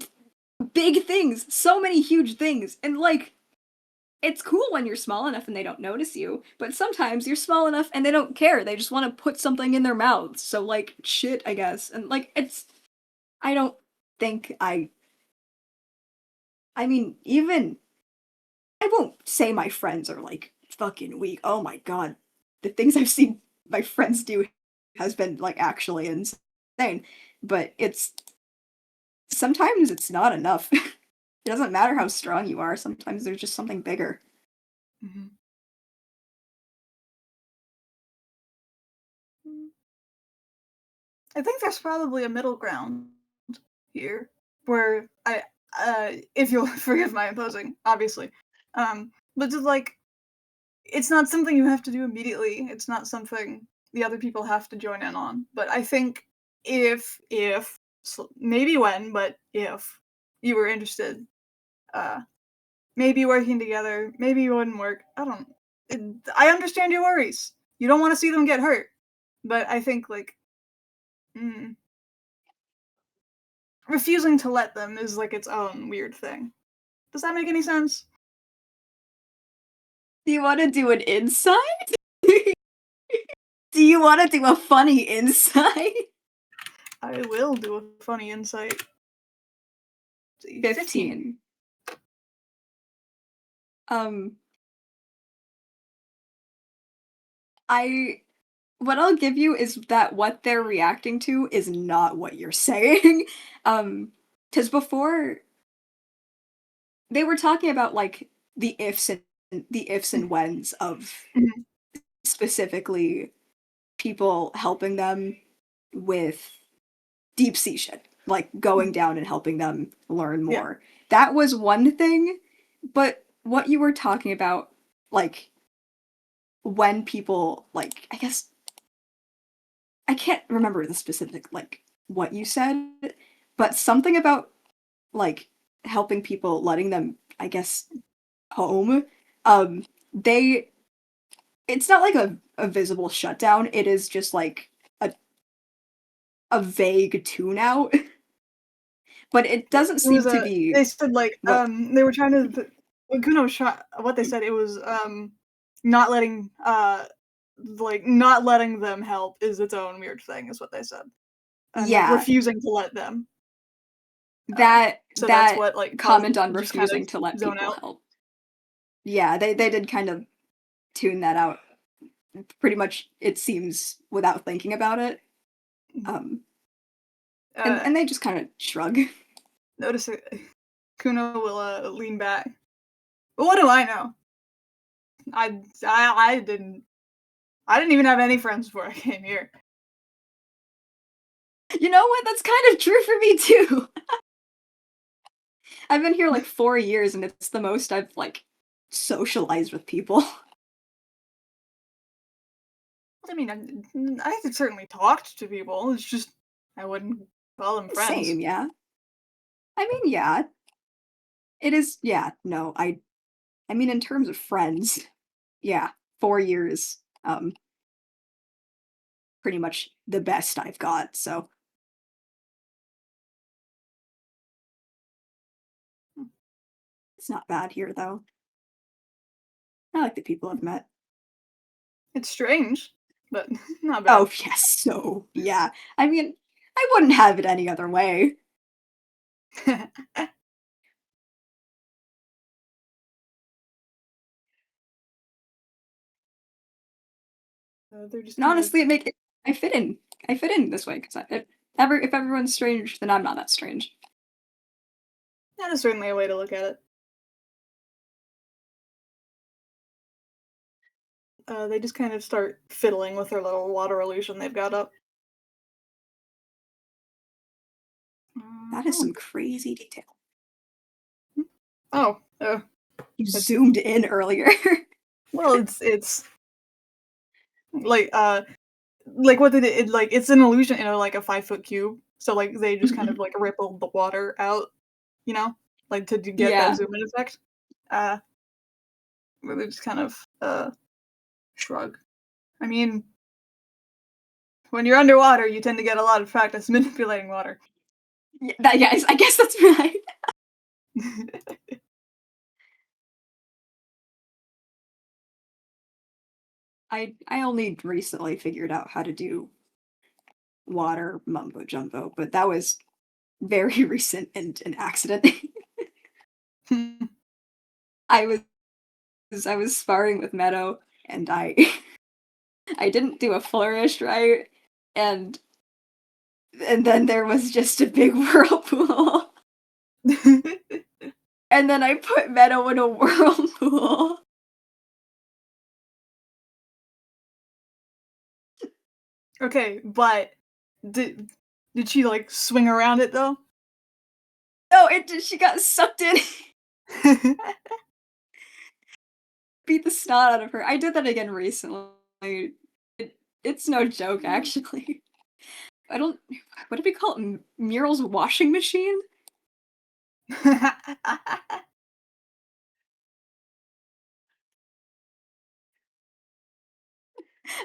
Big things, so many huge things. And like, it's cool when you're small enough and they don't notice you, but sometimes you're small enough and they don't care. They just want to put something in their mouths. So like shit, I guess. And like it's I don't think I mean, even I won't say my friends are like fucking weak. Oh my god. The things I've seen my friends do has been like actually insane. But it's sometimes it's not enough. It doesn't matter how strong you are. Sometimes there's just something bigger. Mhm. Mm. I think there's probably a middle ground here where if you'll forgive my imposing, obviously, but just like it's not something you have to do immediately. It's not something the other people have to join in on. But I think if maybe when, but if you were interested, uh, maybe working together, maybe it wouldn't work. I don't. I understand your worries. You don't want to see them get hurt, but I think like mm, refusing to let them is like its own weird thing. Does that make any sense? Do you want to do an inside? Do you want to do a funny inside? I will do a funny insight. 15. 15. Um, I what I'll give you is that what they're reacting to is not what you're saying. Because before they were talking about like the ifs and whens of Mhm. specifically people helping them with deep sea shit, like going Mhm. down and helping them learn Yeah. more. That was one thing, but what you were talking about, like when people, like, I guess I can't remember the specific, like, what you said, but something about, like, helping people, letting them, I guess, home. They, it's not like a visible shutdown, it is just like a, a vague tune out, but it doesn't It was seem to be they said like what, they were trying to when Kuno shot what they said it was not letting like not letting them help is its own weird thing is what they said. And like yeah, refusing to let them. So that's that what like caused comment on just kind of refusing to let zone people out. help. Yeah, they did kind of tune that out pretty much, it seems, without thinking about it. Um, Uh and they just kind of shrug. notice it, Kuno will lean back. But what do I know? I didn't even have any friends before I came here. You know what? That's kind of true for me too. I've been here like 4 years, and it's the most I've like socialized with people. I mean, I could certainly talked to people. It's just I wouldn't call them friends. Same, yeah. I mean, yeah, it is. Yeah, no, I mean, in terms of friends, yeah, 4 years, pretty much the best I've got. So it's not bad here, though. I like the people I've met. It's strange, but not bad. Oh, yes, so yeah. I mean, I wouldn't have it any other way. They're just And kind of honestly, it make it, I fit in. I fit in this way because if everyone's strange, then I'm not that strange. that is certainly a way to look at it. They just kind of start fiddling with their little water illusion they've got up. That is Oh, some crazy detail. oh, You it's zoomed in earlier. well, it's like like what they did. Like it's an illusion in like a 5 foot cube. So like they just kind of like rippled the water out, you know, like to get that Yeah. zoom in effect. Uh, where they just kind of shrug. I mean, when you're underwater, you tend to get a lot of practice manipulating water. Yeah, I guess that's right. I only recently figured out how to do water mumbo jumbo, but that was very recent and an accident. I I was sparring with Meadow, and I didn't do a flourish right, and then there was just a big whirlpool, and then I put Meadow in a whirlpool. Okay, but did did she like swing around it though? No, she got sucked in, beat the snot out of her. I did that again recently. It, it's no joke, actually. I don't. What did we call it? Mural's washing machine?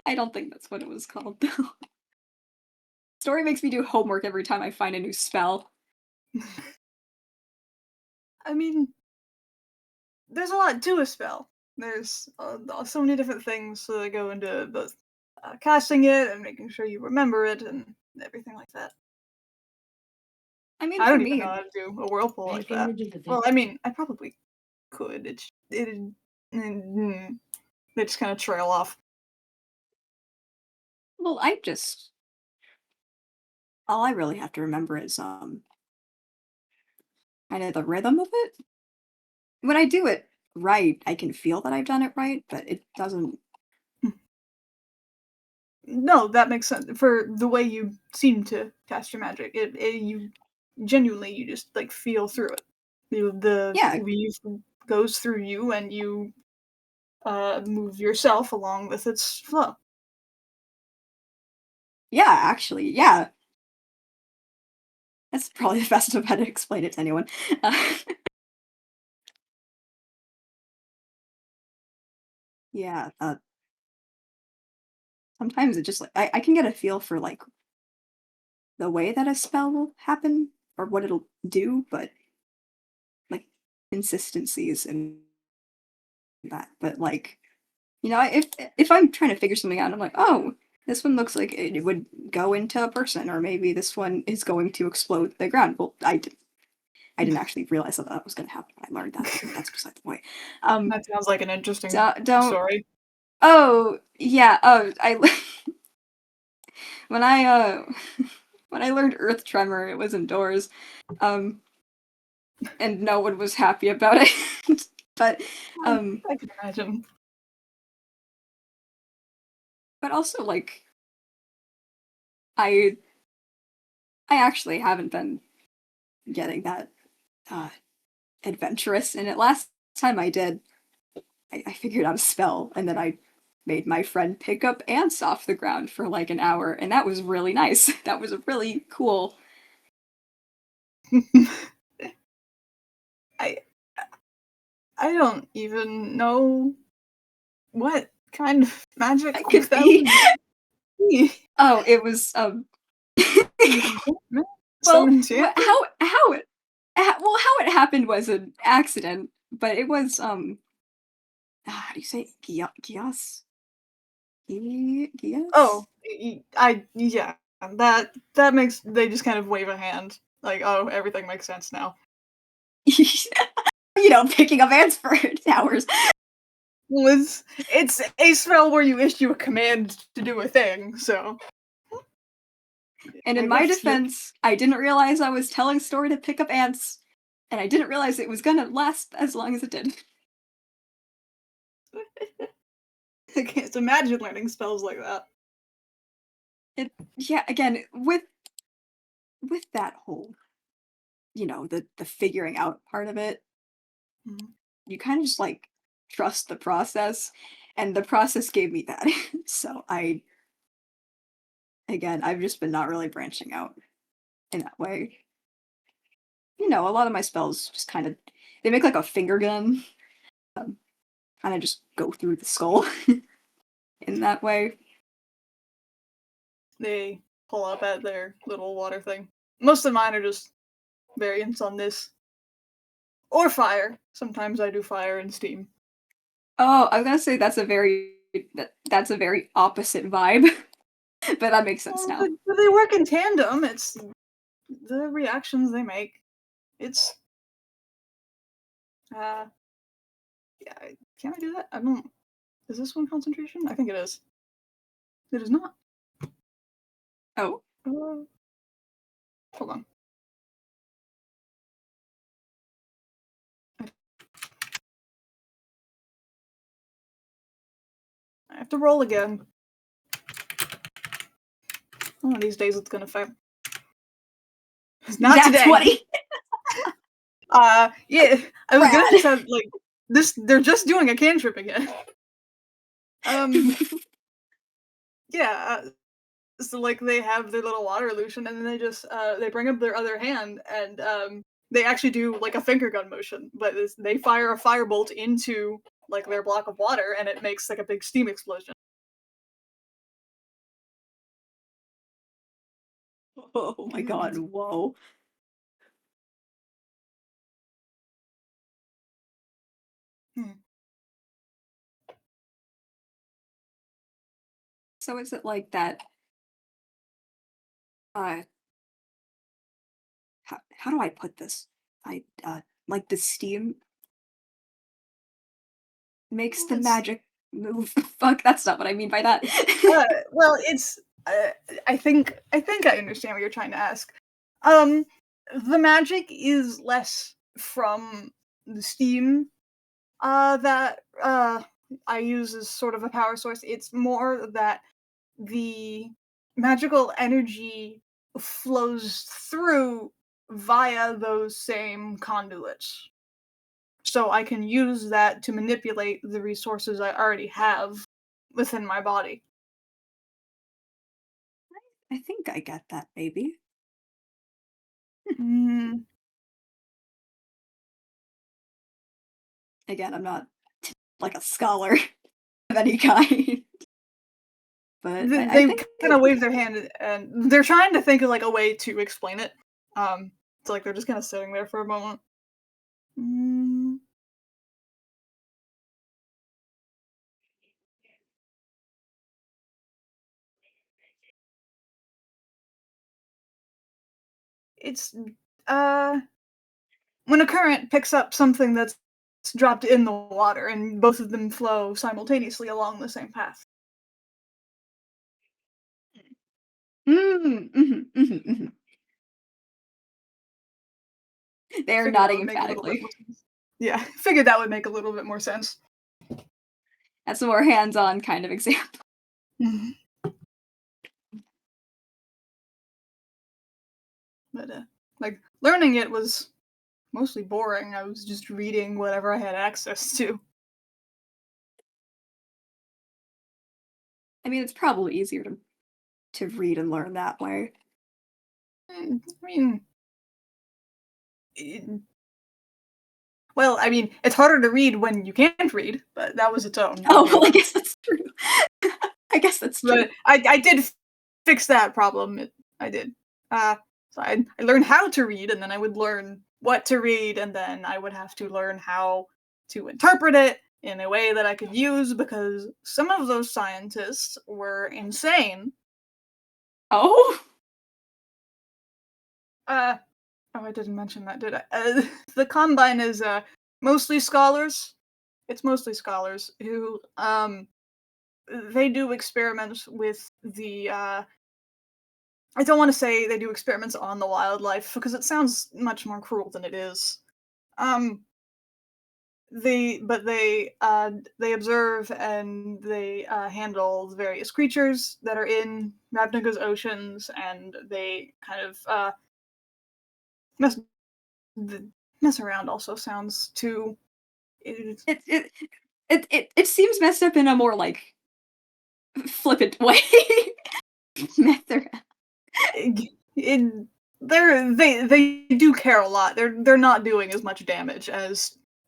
I don't think that's what it was called though. Story makes me do homework every time I find a new spell. I mean, there's a lot to a spell. There's so many different things that go into both casting it and making sure you remember it and everything like that. I mean, I for don't even know me, how to do a whirlpool My like that. favorite is the Well, I mean, I probably could. They just kind of trail off. well, all I really have to remember is kind of the rhythm of it. When I do it right, I can feel that I've done it right, but it doesn't. No, that makes sense for the way you seem to cast your magic. You genuinely you just like feel through it. The Yeah, weave goes through you, and you move yourself along with its flow. yeah, actually, yeah. That's probably the best way to explain it to anyone. Uh, yeah, sometimes it just like I can get a feel for like the way that a spell will happen or what it'll do, but like consistencies and that. But like, if I'm trying to figure something out, I'm like, oh, this one looks like it would go into a person, or maybe this one is going to explode the ground. Well, I didn't actually realize that that was going to happen. I learned that, but that's beside the point. That sounds like an interesting Don't. story. Oh yeah. Oh, I when I when I learned Earth Tremor, it was indoors, um, and no one was happy about it. but um, I can imagine. but also like I I actually haven't been getting that uh adventurous in it. Last time I did, I figured out a spell, and then I made my friend pick up ants off the ground for like an hour, and that was really nice. That was a really cool. I I don't even know what kind of That magic could that be. would be. Oh, it was An enchantment? Some well, enchantment? how it happened was an accident, but it was how do you say Gias? Oh, Gias? yeah. That makes they just kind of wave a hand like, oh, everything makes sense now. Picking up ants for hours. Well, it's a spell where you issue a command to do a thing, so And I in my guess you're defense, I didn't realize I was telling story to pick up ants, and I didn't realize it was gonna last as long as it did. I can't imagine learning spells like that. Yeah, again, with that whole, the figuring out part of it, Mhm. you kind of just like trust the process, and the process gave me that. So I've just been not really branching out in that way. A lot of my spells just kind of they make like a finger gun, um, kind of just go through the skull in that way. They pull up at their little water thing. Most of mine are just variants on this. Or fire. Sometimes I do fire and steam. Oh, I was gonna say that's a very opposite vibe, but that makes sense Well, now. but they work in tandem. It's the reactions they make. It's uh yeah, can I do that? I don't is this one concentration? I think it is. It is not. Oh, Uh, hold on. I have to roll again. One of these days it's gonna fail. It's not that's today. 20. Yeah, I was gonna Rad. just have like this. They're just doing a cantrip again. Um, yeah. So like they have their little water illusion, and then they bring up their other hand, and they actually do like a finger gun motion, but they fire a firebolt into like their block of water, and it makes like a big steam explosion. Oh my god, whoa. Hmm. So is it like that, uh, how do I put this? Like the steam makes Well, the magic move. Fuck, that's not what I mean by that. uh, well, it's. I think I understand what you're trying to ask. Um, the magic is less from the steam that I use as sort of a power source. It's more that the magical energy flows through via those same conduits. So I can use that to manipulate the resources I already have within my body. I think I get that, maybe. Mm, Again, I'm not like a scholar of any kind, but I they think kind of wave their hand and they're trying to think of like a way to explain it. So like they're just kind of sitting there for a moment. Mm, it's uh when a current picks up something that's dropped in the water and both of them flow simultaneously along the same path. mhm, mhm, mhm. They're Figured that nodding would make a little bit emphatically. more sense. Yeah, figured that would make a little bit more sense. That's a more hands-on kind of example. Mhm. But like learning it was mostly boring. I was just reading whatever I had access to. I mean, it's probably easier to read and learn that way. I mean, it, well, I mean, it's harder to read when you can't read, but that was its own Oh, well, I issue. guess that's true. I guess that's true. But I did fix that problem. I did. So I learned how to read, and then I would learn what to read, and then I would have to learn how to interpret it in a way that I could use because some of those scientists were insane. Oh? Uh, oh, I didn't mention that, did I? The Combine is mostly scholars. It's mostly scholars who they do experiments with the I don't want to say they do experiments on the wildlife because it sounds much more cruel than it is. Um, they observe and they handle the various creatures that are in Ravnica's oceans, and they kind of mess mess around. Also sounds too. It, It it it seems messed up in a more, like, flippant way. Method. it, they do care a lot. They're not doing as much damage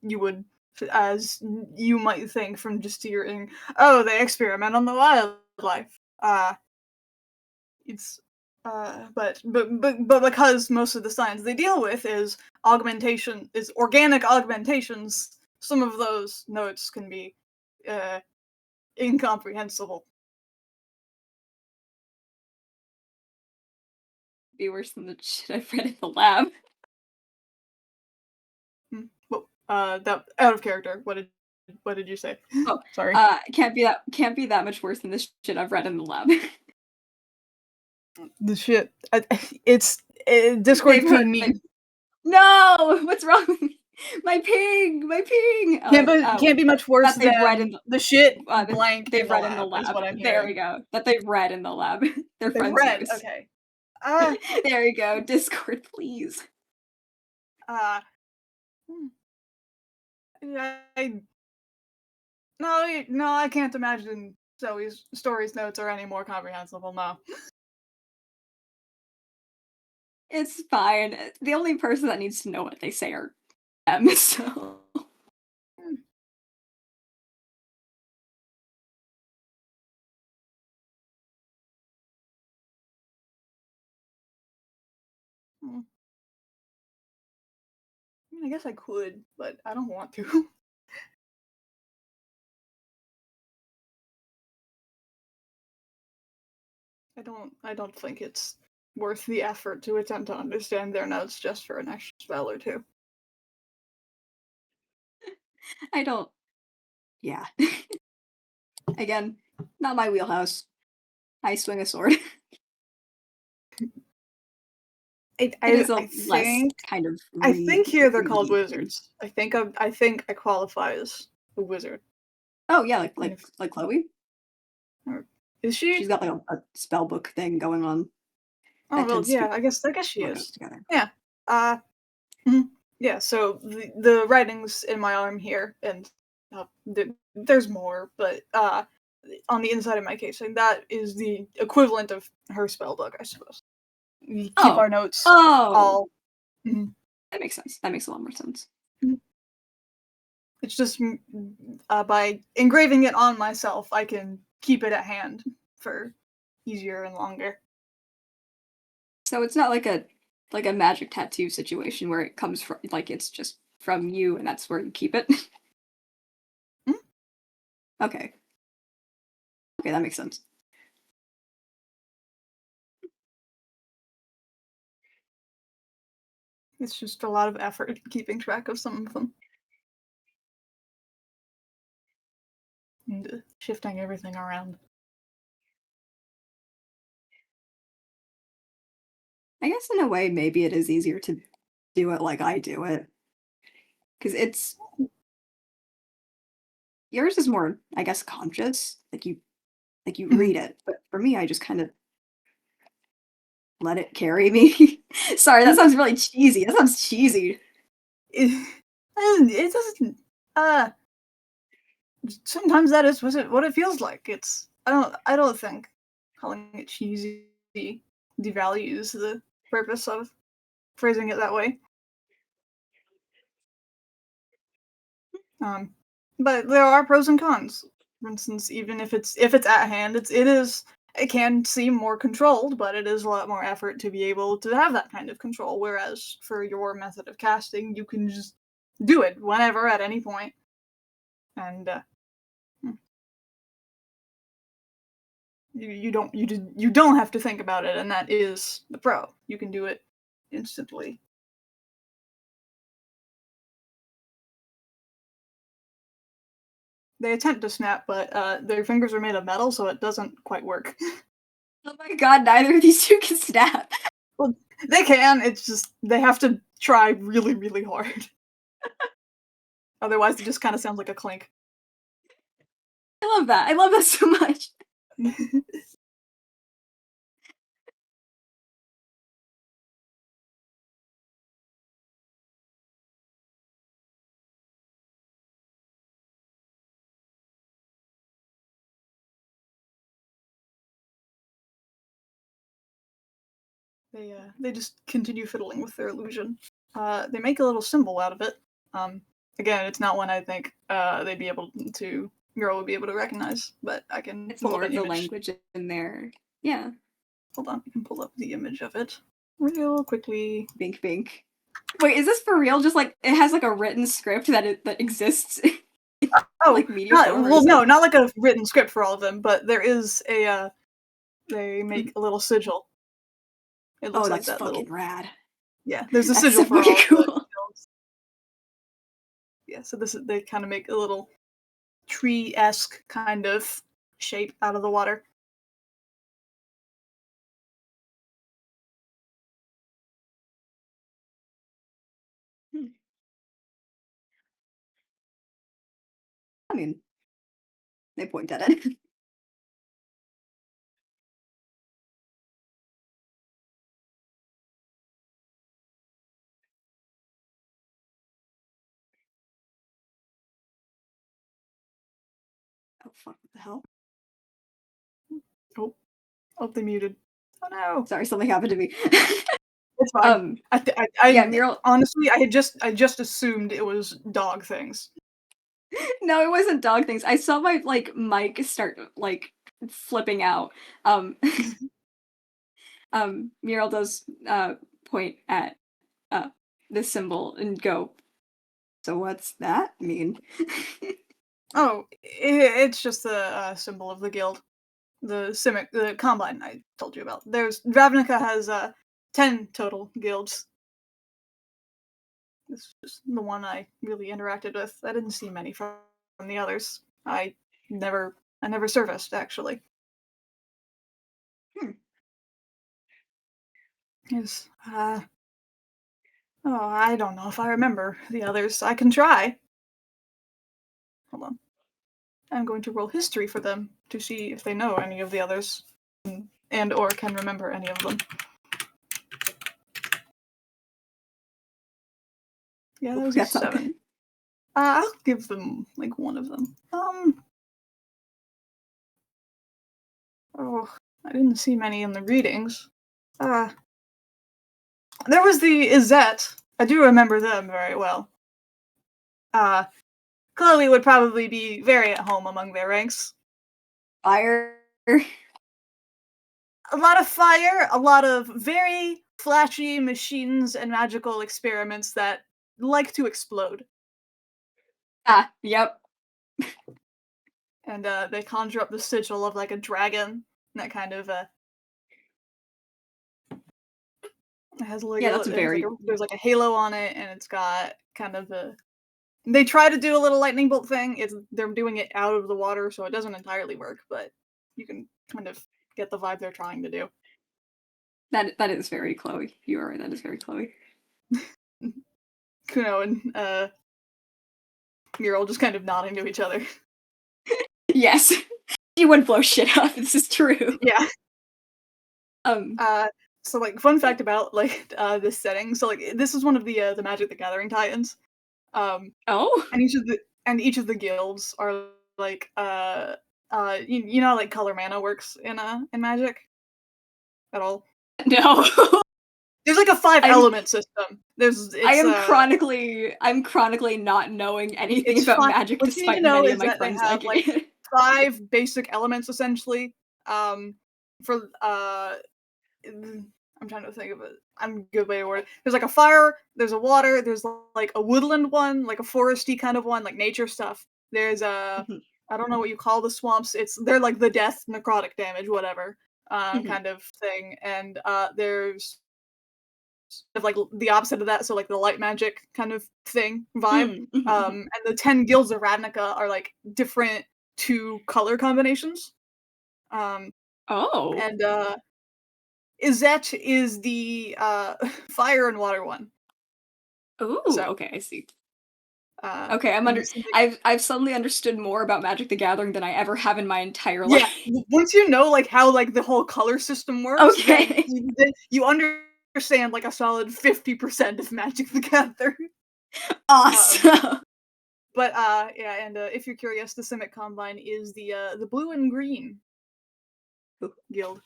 you would as you might think from just hearing, oh, they experiment on the wildlife. It's but because most of the science they deal with is organic augmentations, some of those notes can be uh incomprehensible. Be worse than the shit I've read in the lab. Well, that out of character. What did you say? Oh, Sorry. can't be that much worse than the shit I've read in the lab. The shit. Discord's They've heard being they mean. No! What's wrong with me? My ping! My ping! Can't be much worse That they've read in than the shit that blank in they've the read in the lab is lab. what I'm There hearing. we go. That they've read in the lab. Their They've friends read. use. Okay. Uh, There you go. Discord, please. uh, hmm, I no, no, I can't imagine Zoe's stories notes are any more comprehensible. No. It's fine. The only person that needs to know what they say are them, so Hmm, hmm. I mean, I guess I could, but I don't want to. I don't think it's worth the effort to attempt to understand their notes just for an extra spell or two. I don't yeah. Again, not my wheelhouse. I swing a sword. I It I is a I less think kind of I think here they're called reading thing. wizards. I think I qualify as a wizard. Oh, yeah, like And like if like Chloe? or is She's she? got, like, a spell book thing going on Oh that well, tends to yeah. be I guess she what goes is. together. Yeah. Uh. Mhm. Yeah. So the writings in my arm here, and there's more, but on the inside of my casing, that is the equivalent of her spell book, I suppose. We keep Oh. our notes Oh! all. Mhm. That makes sense. That makes a lot more sense. Mhm. It's just by engraving it on myself, I can keep it at hand for easier and longer. So it's not like a magic tattoo situation where it comes from like, it's just from you and that's where you keep it? Mm, Okay. Okay, that makes sense. It's just a lot of effort keeping track of some of them and shifting everything around. I guess in a way, maybe it is easier to do it like I do it, because it's yours is more, I guess, conscious, like you Mhm. read it, but for me, I just kind of let it carry me. Sorry, that sounds really cheesy. That sounds cheesy. It, and it doesn't. Uh, Sometimes that is what it feels like. I don't think calling it cheesy devalues the purpose of phrasing it that way. Um, but there are pros and cons. For instance, even if it's at hand, it can seem more controlled, but it is a lot more effort to be able to have that kind of control. Whereas for your method of casting, you can just do it whenever at any point, and hmm, you don't have to think about it, and that is the pro. You can do it instantly. They attempt to snap, but their fingers are made of metal, so it doesn't quite work. Oh my god, neither of these two can snap. Well, they can. It's just they have to try really, really hard. Otherwise, it just kind of sounds like a clink. I love that. I love that so much. They just continue fiddling with their illusion. They make a little symbol out of it. Um, Again, it's not one I think they'd be able to Mural would be able to recognize, but I can It's pull up more an of the image. language in there. Yeah. Hold on, I can pull up the image of it real quickly. Bink bink. Wait, is this for real? Just like it has like a written script that exists in Oh, like media not form, or well, is no, it? not like a written script for all of them, but there is a they Mhm. make a little sigil. It Oh, looks like that's that little. fucking rad. Yeah, there's a That's sigil so for fucking all of the cool. guilds. Yeah, so this is they kind of make a little tree-esque kind of shape out of the water. Hmm. I mean, they point at it. Oh fuck! What the hell? Oh, oh, they muted. Oh no. Sorry, something happened to me. It's fine. Um, yeah, I Mural. honestly, I just assumed it was dog things. No, it wasn't dog things. I saw my like mic start like flipping out. Um, Mural does point at uh this symbol and go. So what's that mean? Oh, it's just the, symbol of the guild. The combine I told you about. There's Ravnica has, 10 total guilds. This is the one I really interacted with. I didn't see many from the others. Never I never serviced, actually. Hmm. Yes, oh, I don't know if I remember the others. I can try. Hold on. I'm going to roll history for them to see if they know any of the others and or can remember any of them. Yeah, that Ooh, was a that's not good. 7. I'll give them like one of them. Oh, I didn't see many in the readings. Uh, there was the Izette. I do remember them very well. Uh, Chloe would probably be very at home among their ranks. Fire. A lot of fire, a lot of very flashy machines and magical experiments that like to explode. Ah, yep. And they conjure up the sigil of like a dragon. That kind of it has like Yeah, that's very there's like a halo on it, and it's got kind of a. They try to do a little lightning bolt thing. It's they're doing it out of the water, so it doesn't entirely work, but you can kind of get the vibe they're trying to do. that is very Chloe. You are right, that is very Chloe. Kuno and Mural just kind of nodding to each other. Yes. You would blow shit up, this is true. Yeah. Um Uh, so like fun fact about like this setting. So like this is one of the Magic the Gathering tie-ins. Um, oh? each of the guilds are like you know how, like color mana works in Magic at all. No. There's like a five I'm element system. There's I'm chronically not knowing anything it's about fine. magic What you need to despite know many of is my that they friends have liking like it. five basic elements essentially. For I'm trying to think of it. I'm good way to word it. There's like a fire, there's a water, there's like a woodland one, like a foresty kind of one, like nature stuff. There's a Mhm, I don't know what you call the swamps. They're like the death, necrotic damage, whatever, mhm, kind of thing. And there's like the opposite of that, so like the light magic kind of thing vibe. mm, mhm, mhm. And the 10 guilds of Ravnica are like different two color combinations. Um, Oh. and Izette is the fire and water one. Ooh, So, okay, I see. uh, Okay, and something I've suddenly understood more about Magic the Gathering than I ever have in my entire yeah, life. once you know, like, how, like, the whole color system works, Okay. then you understand, like, a solid 50% of Magic the Gathering. Um, Awesome. yeah, and, if you're curious, the Simic Combine is the blue and green guild.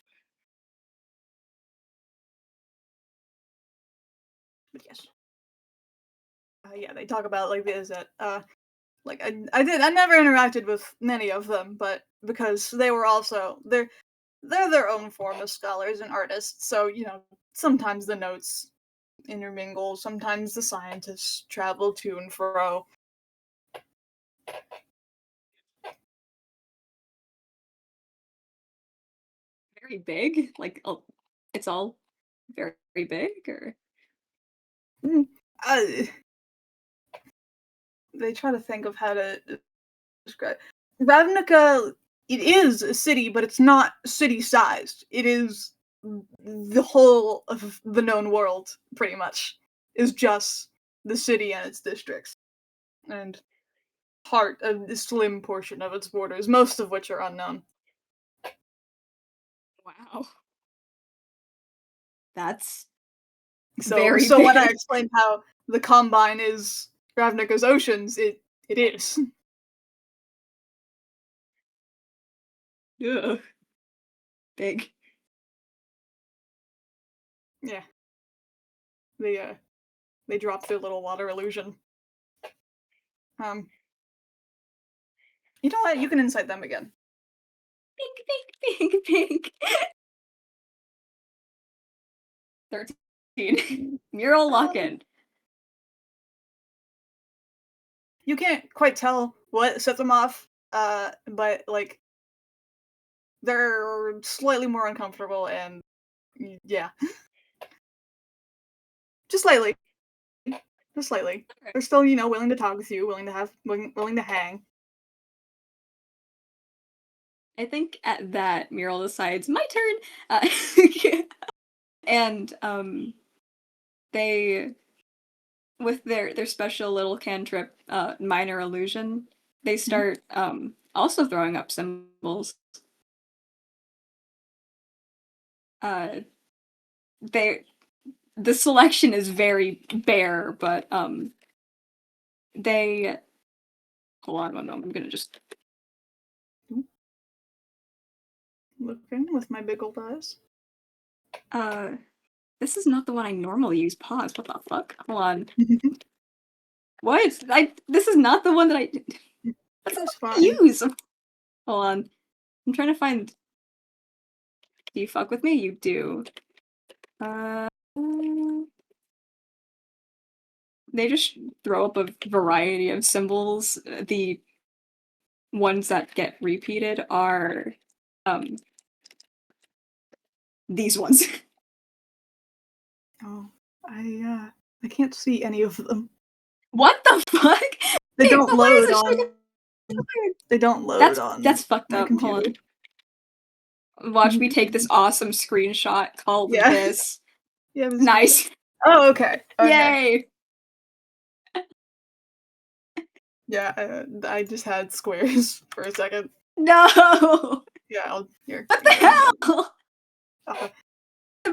But yes. Yeah, they talk about, like, is that, like, I never interacted with many of them, but because they were also they're their own form of scholars and artists, so, you know, sometimes the notes intermingle, sometimes the scientists travel to and fro. Very big? Like, it's all very big, or Mm, uh, they try to think of how to describe Ravnica. It is a city, but it's not city-sized. It is the whole of the known world, pretty much, is just the city and its districts, and part of the slim portion of its borders, most of which are unknown. wow. That's So, very so when I big. explained how the Combine is Ravnica's oceans, it is. Ugh, big. Yeah. they dropped their little water illusion. You know what? You can incite them again. Pink, pink, pink, pink. 13. Mural lock-in. You can't quite tell what set them off, but like they're slightly more uncomfortable and yeah, just slightly, just slightly. Okay. They're still, willing to talk with you, willing to hang. I think at that, Mural decides, my turn! And, they, with their special little cantrip, Minor Illusion, they start, also throwing up symbols. The selection is very bare, but, they... Hold on one moment, I'm gonna just... Looking with my big old eyes. This is not the one I normally use. Pause. What the fuck? Hold on. What? This is not the one that I That's fine. use. Hold on. I'm trying to find. Do you fuck with me? You do. They just throw up a variety of symbols. The ones that get repeated are these ones. Oh, I can't see any of them. What the fuck? They Wait, don't but why is load it on. showing- They don't load on. That's fucked my up. computer. Hold on. Watch me take this awesome screenshot called Yeah. this. Yeah. Nice. Oh, okay. Yay! Yeah, I just had squares for a second. No! Yeah, here. What the hell?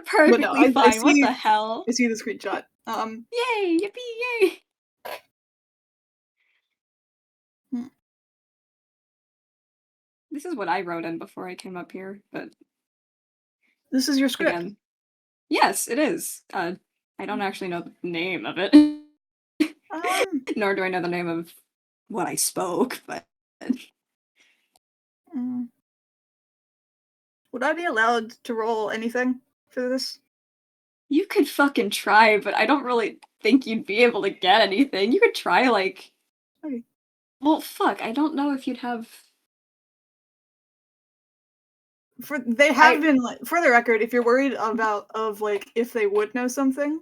Perfectly no, I fine. see, What the hell? I see the screenshot. Yay! Yippee! Yay! This is what I wrote in before I came up here, but This is your script. again, yes, it is. I don't actually know the name of it, nor do I know the name of what I spoke. But would I be allowed to roll anything for this? you could fucking try, but I don't really think you'd be able to get anything. You could try, like. Okay. Well, fuck. I don't know if you'd have. They have been, like, for the record, if you're worried if they would know something,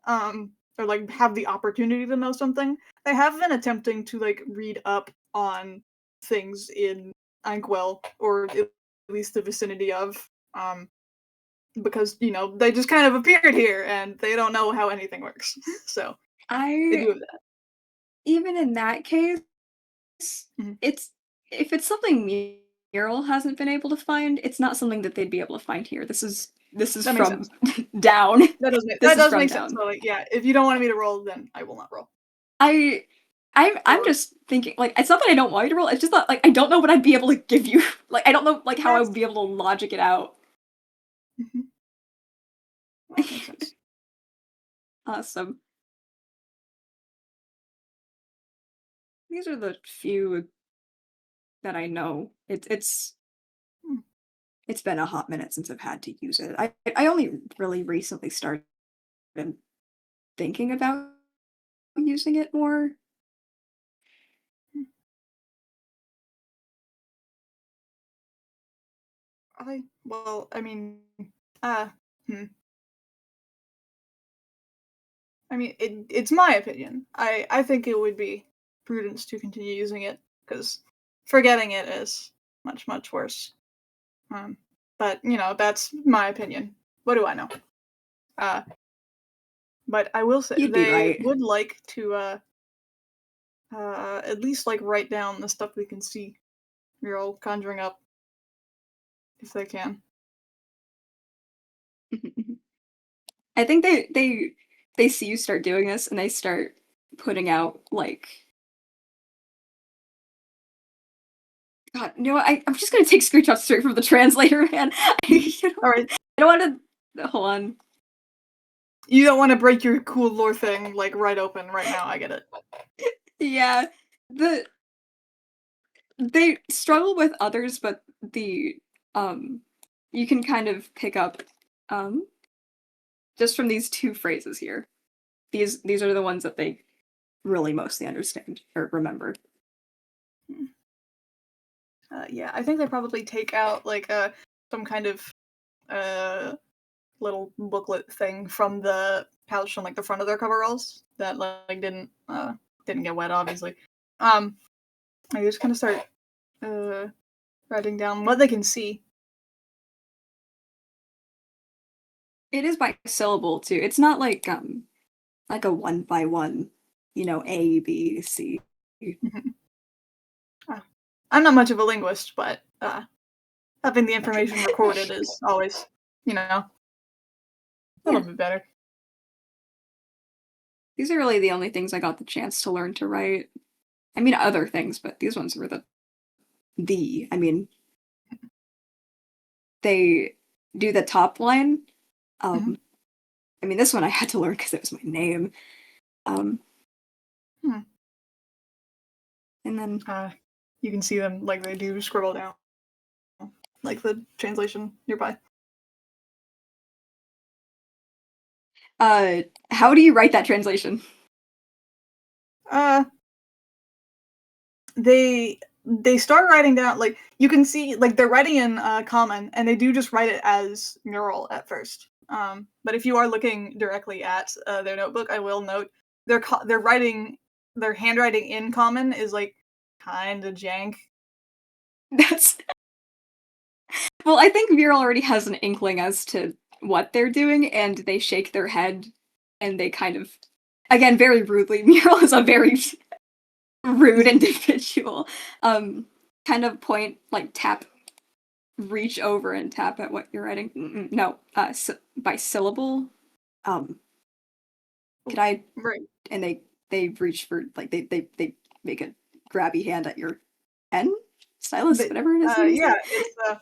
or like have the opportunity to know something, they have been attempting to like read up on things in Inkwell, or at least the vicinity of, because they just kind of appeared here and they don't know how anything works. So they do have that. Even in that case, Mhm. it's if it's something Mural hasn't been able to find, it's not something that they'd be able to find here. This is That makes from sense. down. That does make sense. So like, yeah, if you don't want me to roll, then I will not roll. I'm just thinking, like, it's not that I don't want you to roll, it's just that, like, I don't know what I'd be able to give you. Like, I don't know, like, how I would be able to logic it out. Well, that makes sense. Awesome. These are the few that I know. It's been a hot minute since I've had to use it. I only really recently started thinking about using it more. Uh, hmm. It's my opinion. I think it would be prudence to continue using it, because forgetting it is much, much worse. But that's my opinion. What do I know? But I will say You'd be they right. would like to at least like write down the stuff we can see you're all conjuring up, if they can. I think they see you start doing this and they start putting out, like, God, I'm just gonna take screenshots straight from the translator, man. All right. I don't want to. Hold on. You don't want to break your cool lore thing like right open right now. I get it. Yeah. The They struggle with others, but the you can kind of pick up um just from these two phrases here. These are the ones that they really mostly understand or remember. Hmm. Yeah, I think they probably take out like some kind of uh little booklet thing from the pouch on like the front of their coveralls that like didn't get wet, obviously. Um, I just kind of start uh writing down what they can see. It is by syllable too. It's not like a one by one, A, B, C. Mhm. Uh, I'm not much of a linguist, but having the information recorded is always, a little Yeah. bit better. These are really the only things I got the chance to learn to write. I mean other things, but these ones were the. I mean, they do the top line. Mhm. Um I mean this one I had to learn because it was my name. Um Hmm. and then You can see them like they do scribble down, like the translation nearby. uh how do you write that translation? Uh, they start writing down like you can see like they're writing in common and they do just write it as mural at first. But if you are looking directly at their notebook, I will note they're writing their handwriting in common is like kind of jank. That's Well, I think Mural already has an inkling as to what they're doing, and they shake their head, and they kind of, again, very rudely. Mural is a very rude individual. Um, Kind of point, like tap, reach over and tap at what you're writing. No, by syllable. Um, could I? Right. And they reach for like they make a grabby hand at your pen, stylus, But, whatever it is they're yeah, using.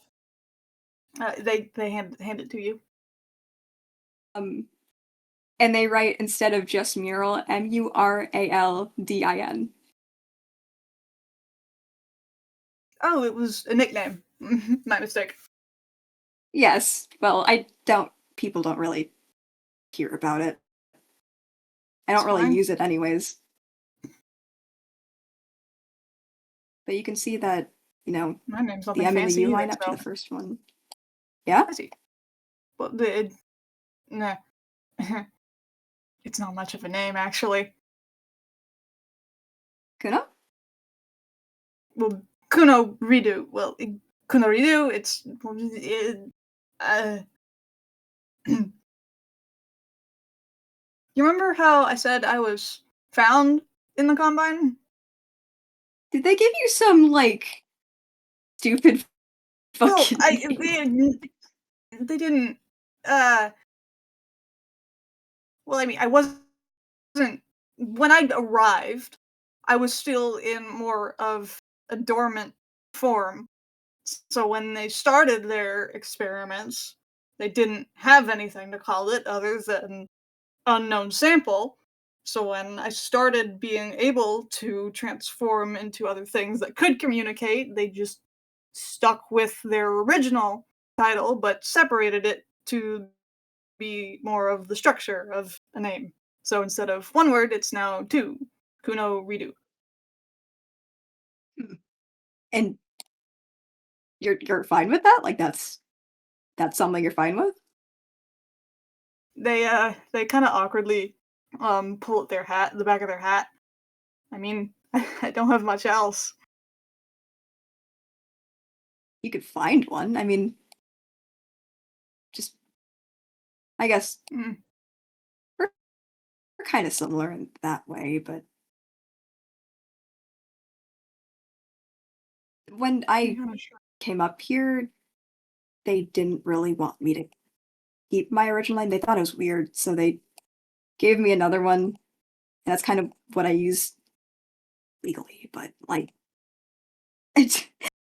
it's they hand it to you. Um, and they write instead of just mural, Muraldin. Oh, it was a nickname. My mistake. Yes, well, people don't really hear about it. I It's don't really fine. use it anyways. But you can see that, My name's the nothing M and the fancy U either, line up to so the first one. Yeah? I see. But nah, it's not much of a name actually. Khuno? Well, Kuno redo. Well, Kuno redo. Uh, you remember how I said I was found in the combine? Did they give you some, like, stupid No, fucking name? they didn't. Uh, well, I mean, I wasn't when I arrived. I was still in more of a dormant form. So when they started their experiments, they didn't have anything to call it other than unknown sample. So when I started being able to transform into other things that could communicate, they just stuck with their original title but separated it to be more of the structure of a name. So instead of one word, it's now two. Kuno redo. Hmm. And you're fine with that? Like, that's something you're fine with? They kind of awkwardly pull at their hat, the back of their hat. I mean, I don't have much else. You could find one. I mean, just, I guess, Mm, we're, we're kind of similar in that way, but when I'm I kinda sure. came up here, they didn't really want me to keep my original name. They thought it was weird, so they gave me another one, and that's kind of what I use legally. But like, it's,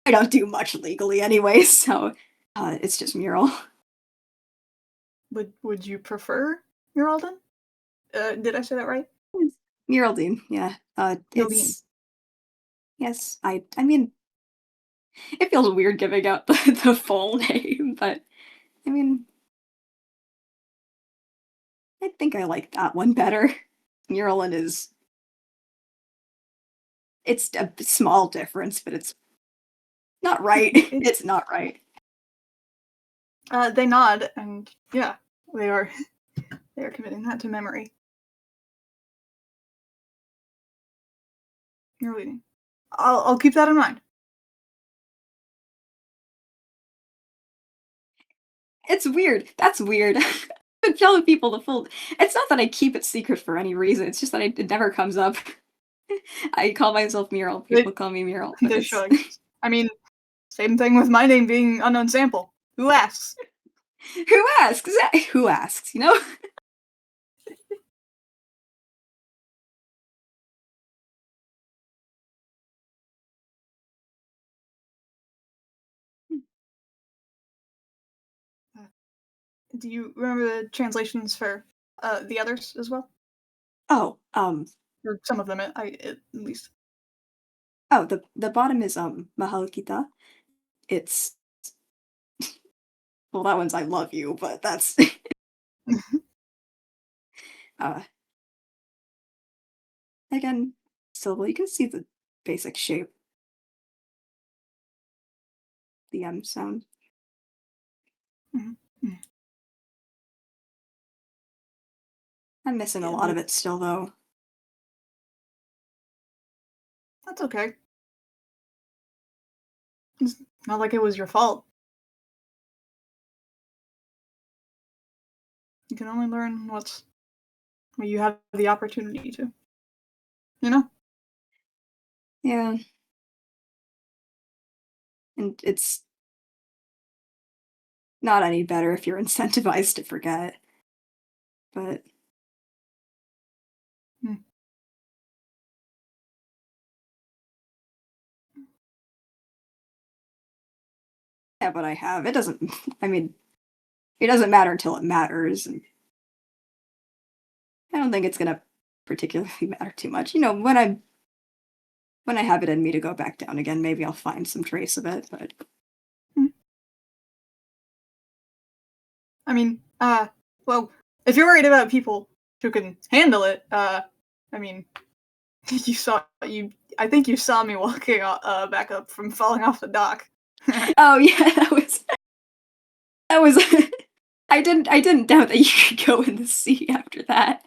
I don't do much legally anyway, so it's just Mural. Would you prefer Muralden? Did I say that right? Yes. Muraldine, yeah. Muraldine. It's yes, I mean, it feels weird giving out the full name, but I mean, I think I like that one better. Muralin is it's a small difference, but it's not right. It's It's not right. they nod, and yeah, they are they are committing that to memory. You're leading. I'll keep that in mind. It's weird. That's weird. I've been telling people the full. It's not that I keep it secret for any reason. It's just that it never comes up. I call myself Mural. They People call me Mural, but they it's shrugged. I mean, same thing with my name being unknown sample. Who asks? who asks? Who asks? You know? Uh, do you remember the translations for the others as well, Oh, or some of them? At least. oh, the bottom is Mahal Kita. It's well, that one's I love you, but that's uh again, syllable. You can see the basic shape, the M sound. Mhm. Mm. I'm missing a Yeah, lot of it still, though. that's okay. It's not like it was your fault. You can only learn what you have the opportunity to. You know? Yeah, and it's not any better if you're incentivized to forget. But Hmm. yeah, but I have. It doesn't. I mean, it doesn't matter until it matters, and I don't think it's gonna particularly matter too much. You know, when I have it in me to go back down again, maybe I'll find some trace of it. But Hmm. I mean, well, if you're worried about people who can handle it, I mean, you saw you. I think you saw me walking back up from falling off the dock. oh yeah, that was. I didn't doubt that you could go in the sea after that.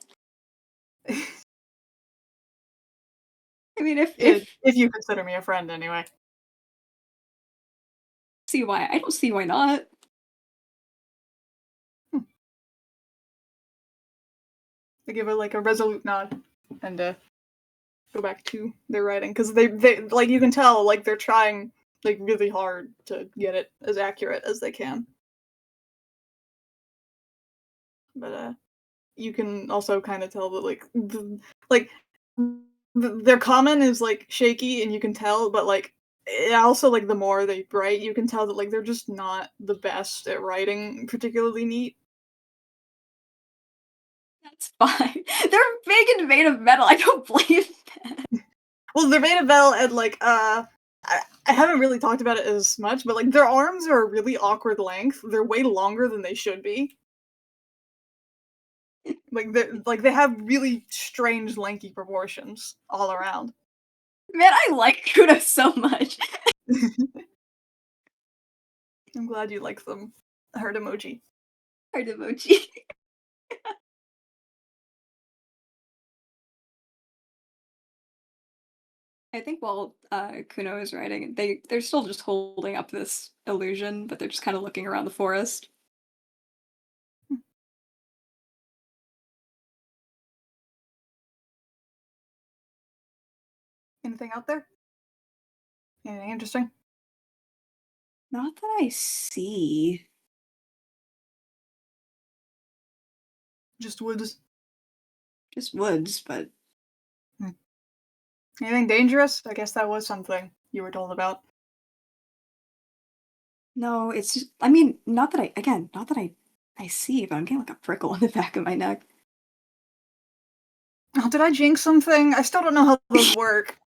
I mean, if If you consider me a friend, anyway. see why I don't see why not. Hmm. They give her like a resolute nod and go back to their writing because they like you can tell like they're trying like really hard to get it as accurate as they can. But you can also kind of tell that like their comment is like shaky and you can tell, but like also like the more they write, you can tell that like they're just not the best at writing particularly neat. That's fine. They're big and made of metal. I don't blame them. Well, they're made of metal and like I haven't really talked about it as much, but like their arms are a really awkward length. They're way longer than they should be. They have really strange lanky proportions all around. Man, I like Khuno so much. I'm glad you like them. Heart emoji. Heart emoji. I think while Kuno is writing, they're still just holding up this illusion, but they're just kind of looking around the forest. Anything out there? Anything interesting? Not that I see. Just woods. Just woods, but Hmm. Anything dangerous? I guess that was something you were told about. no, it's just I mean, not that I again, not that I see, but I'm getting like a prickle on the back of my neck. Oh, did I jinx something? I still don't know how those work.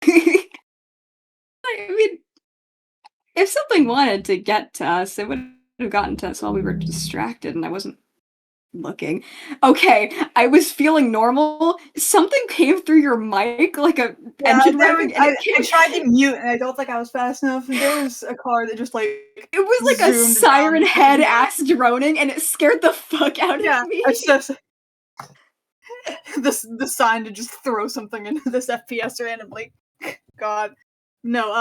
I mean, if something wanted to get to us, it would have gotten to us while we were distracted and I wasn't looking. Okay, I was feeling normal. Something came through your mic like a Yeah, engine there revving, and it I came. tried to mute, and I don't think I was fast enough, and there was a car that just, like, It was like a zoomed siren down head the hill. ass droning, and it scared the fuck out of Yeah, me. it's just the sign to just throw something into this FPS randomly. God. No,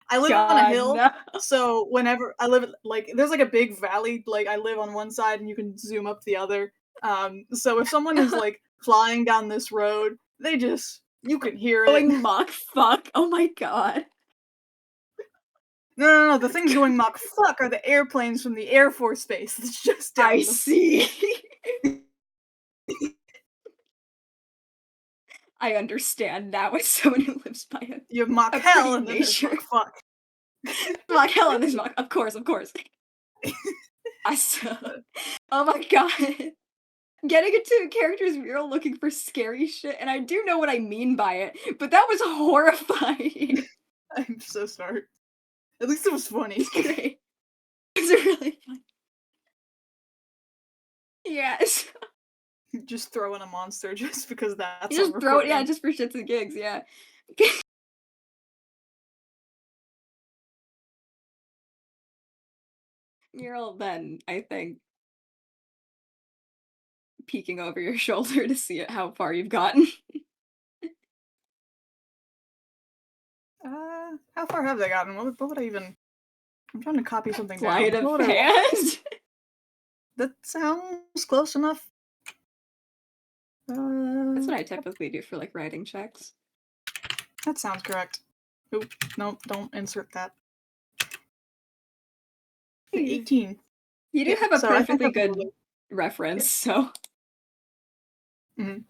I live on a God, hill, no. so whenever I live like there's like a big valley, like I live on one side and you can zoom up the other. So if someone is like flying down this road, they just you can hear it. Going Mach fuck. Oh my god. No, the things going Mach fuck are the airplanes from the Air Force Base that's just I down the see. I understand now as someone who lives by you have Mach a hell pretty and then there's nature. Mach fuck. Mach hell and there's Mach. Of course, of course. I saw. Oh my god. Getting into a character's mural looking for scary shit, and I do know what I mean by it, but that was horrifying. I'm so sorry. At least it was funny. It's great. It's really fun. Yes. Just throw in a monster just because that's You on just throw it, yeah, recording. just for shits and gigs, yeah. Mural then, I think, peeking over your shoulder to see how far you've gotten. How far have they gotten? What would I even? I'm trying to copy something Sleight down. of What would I want? hand. That sounds close enough. That's Uh, what I typically do for like writing checks. that sounds correct. Oop, no, don't insert that. You 18. do Yeah, have a so I think perfectly that's good probably. Yeah. reference, so Mhm.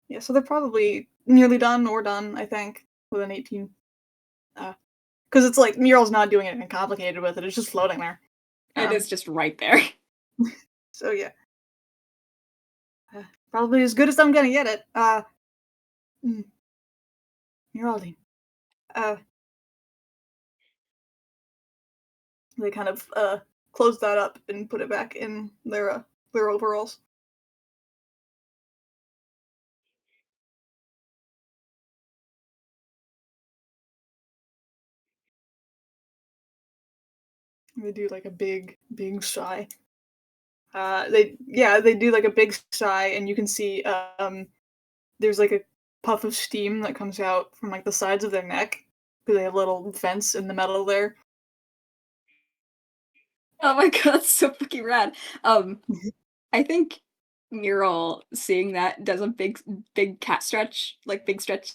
Yeah, so they're probably nearly done or done, I think, with an 18. Because it's like Mural's not doing anything complicated with it, it's just floating there. it Um, is just right there. so yeah. Probably as good as I'm gonna get it. Mm, Mural. Uh, they kind of close that up and put it back in their overalls. They do like a big sigh. They do like a big sigh, and you can see there's like a puff of steam that comes out from like the sides of their neck because they have little vents in the metal there. Oh my god, that's so fucking rad. I think Mural seeing that does a big cat stretch, like big stretch.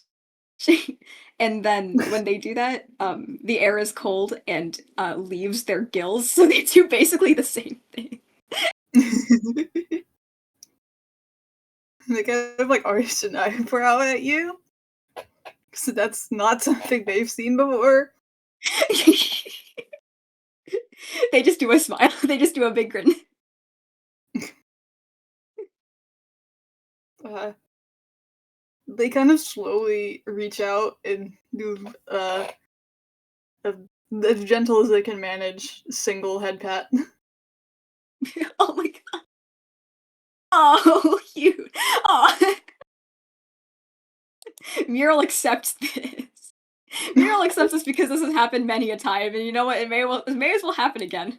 And then when they do that, the air is cold and leaves their gills, so they do basically the same thing. They kind of like arch an eyebrow at you, so that's not something they've seen before. They just do a smile. They just do a big grin. Uh, they kind of slowly reach out and do a, as gentle as they can manage single head pat. Oh my god. Oh, cute. Oh. Mural accepts this. Mural accepts this because this has happened many a time, and you know what? It may as well happen again.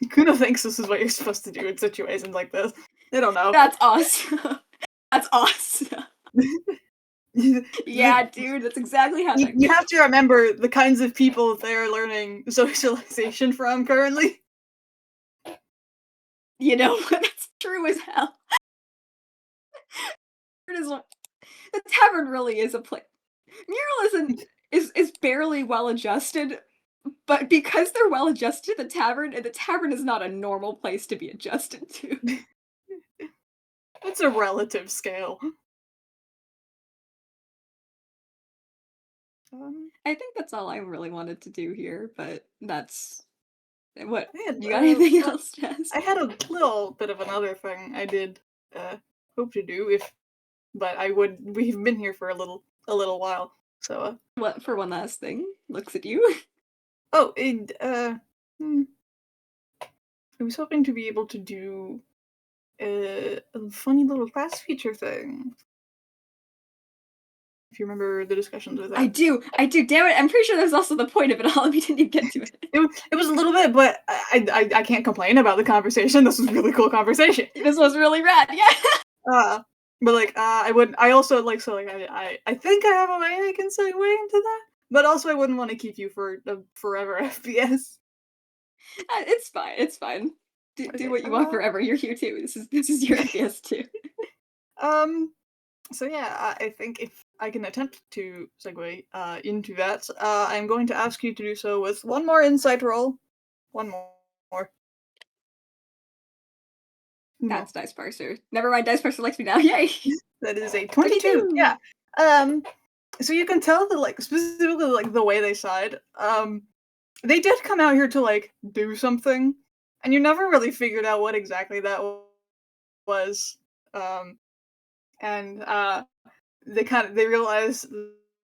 Khuno thinks this is what you're supposed to do in situations like this. They don't know. That's awesome. That's awesome. The- Yeah, dude, that's exactly how you, that you goes. have to remember the kinds of people they're learning socialization from currently. You know what? That's true as hell. It is, the tavern really is a place. Mural is barely well adjusted, but because they're well adjusted, the tavern is not a normal place to be adjusted to. It's a relative scale. Um, I think that's all I really wanted to do here, but that's What? I had, You got anything well, else to ask? I had a little bit of another thing I did hope to do but we've been here for a little while. So What for one last thing? Looks at you. oh, hmm, I was hoping to be able to do a funny little class feature thing. If you remember the discussions with that. I do, damn it, I'm pretty sure that was also the point of it all, we didn't even get to it. It was a little bit, but I can't complain about the conversation. This was a really cool conversation. This was really rad, yeah! Uh, but like I would I also like so like I think I have a way I can segue into that, but also I wouldn't want to keep you for the forever FPS. It's fine, it's fine. Do Okay. what you want forever, you're here too, this is your FPS too. Um. So yeah, I think if I can attempt to segue into that, I'm going to ask you to do so with one more insight roll. One more. No, That's Dice Parser. Never mind, Dice Parser likes me now, yay! that is a 22. 22! Yeah. Um. So you can tell that like specifically like the way they side. They did come out here to like do something, and you never really figured out what exactly that was. And they realized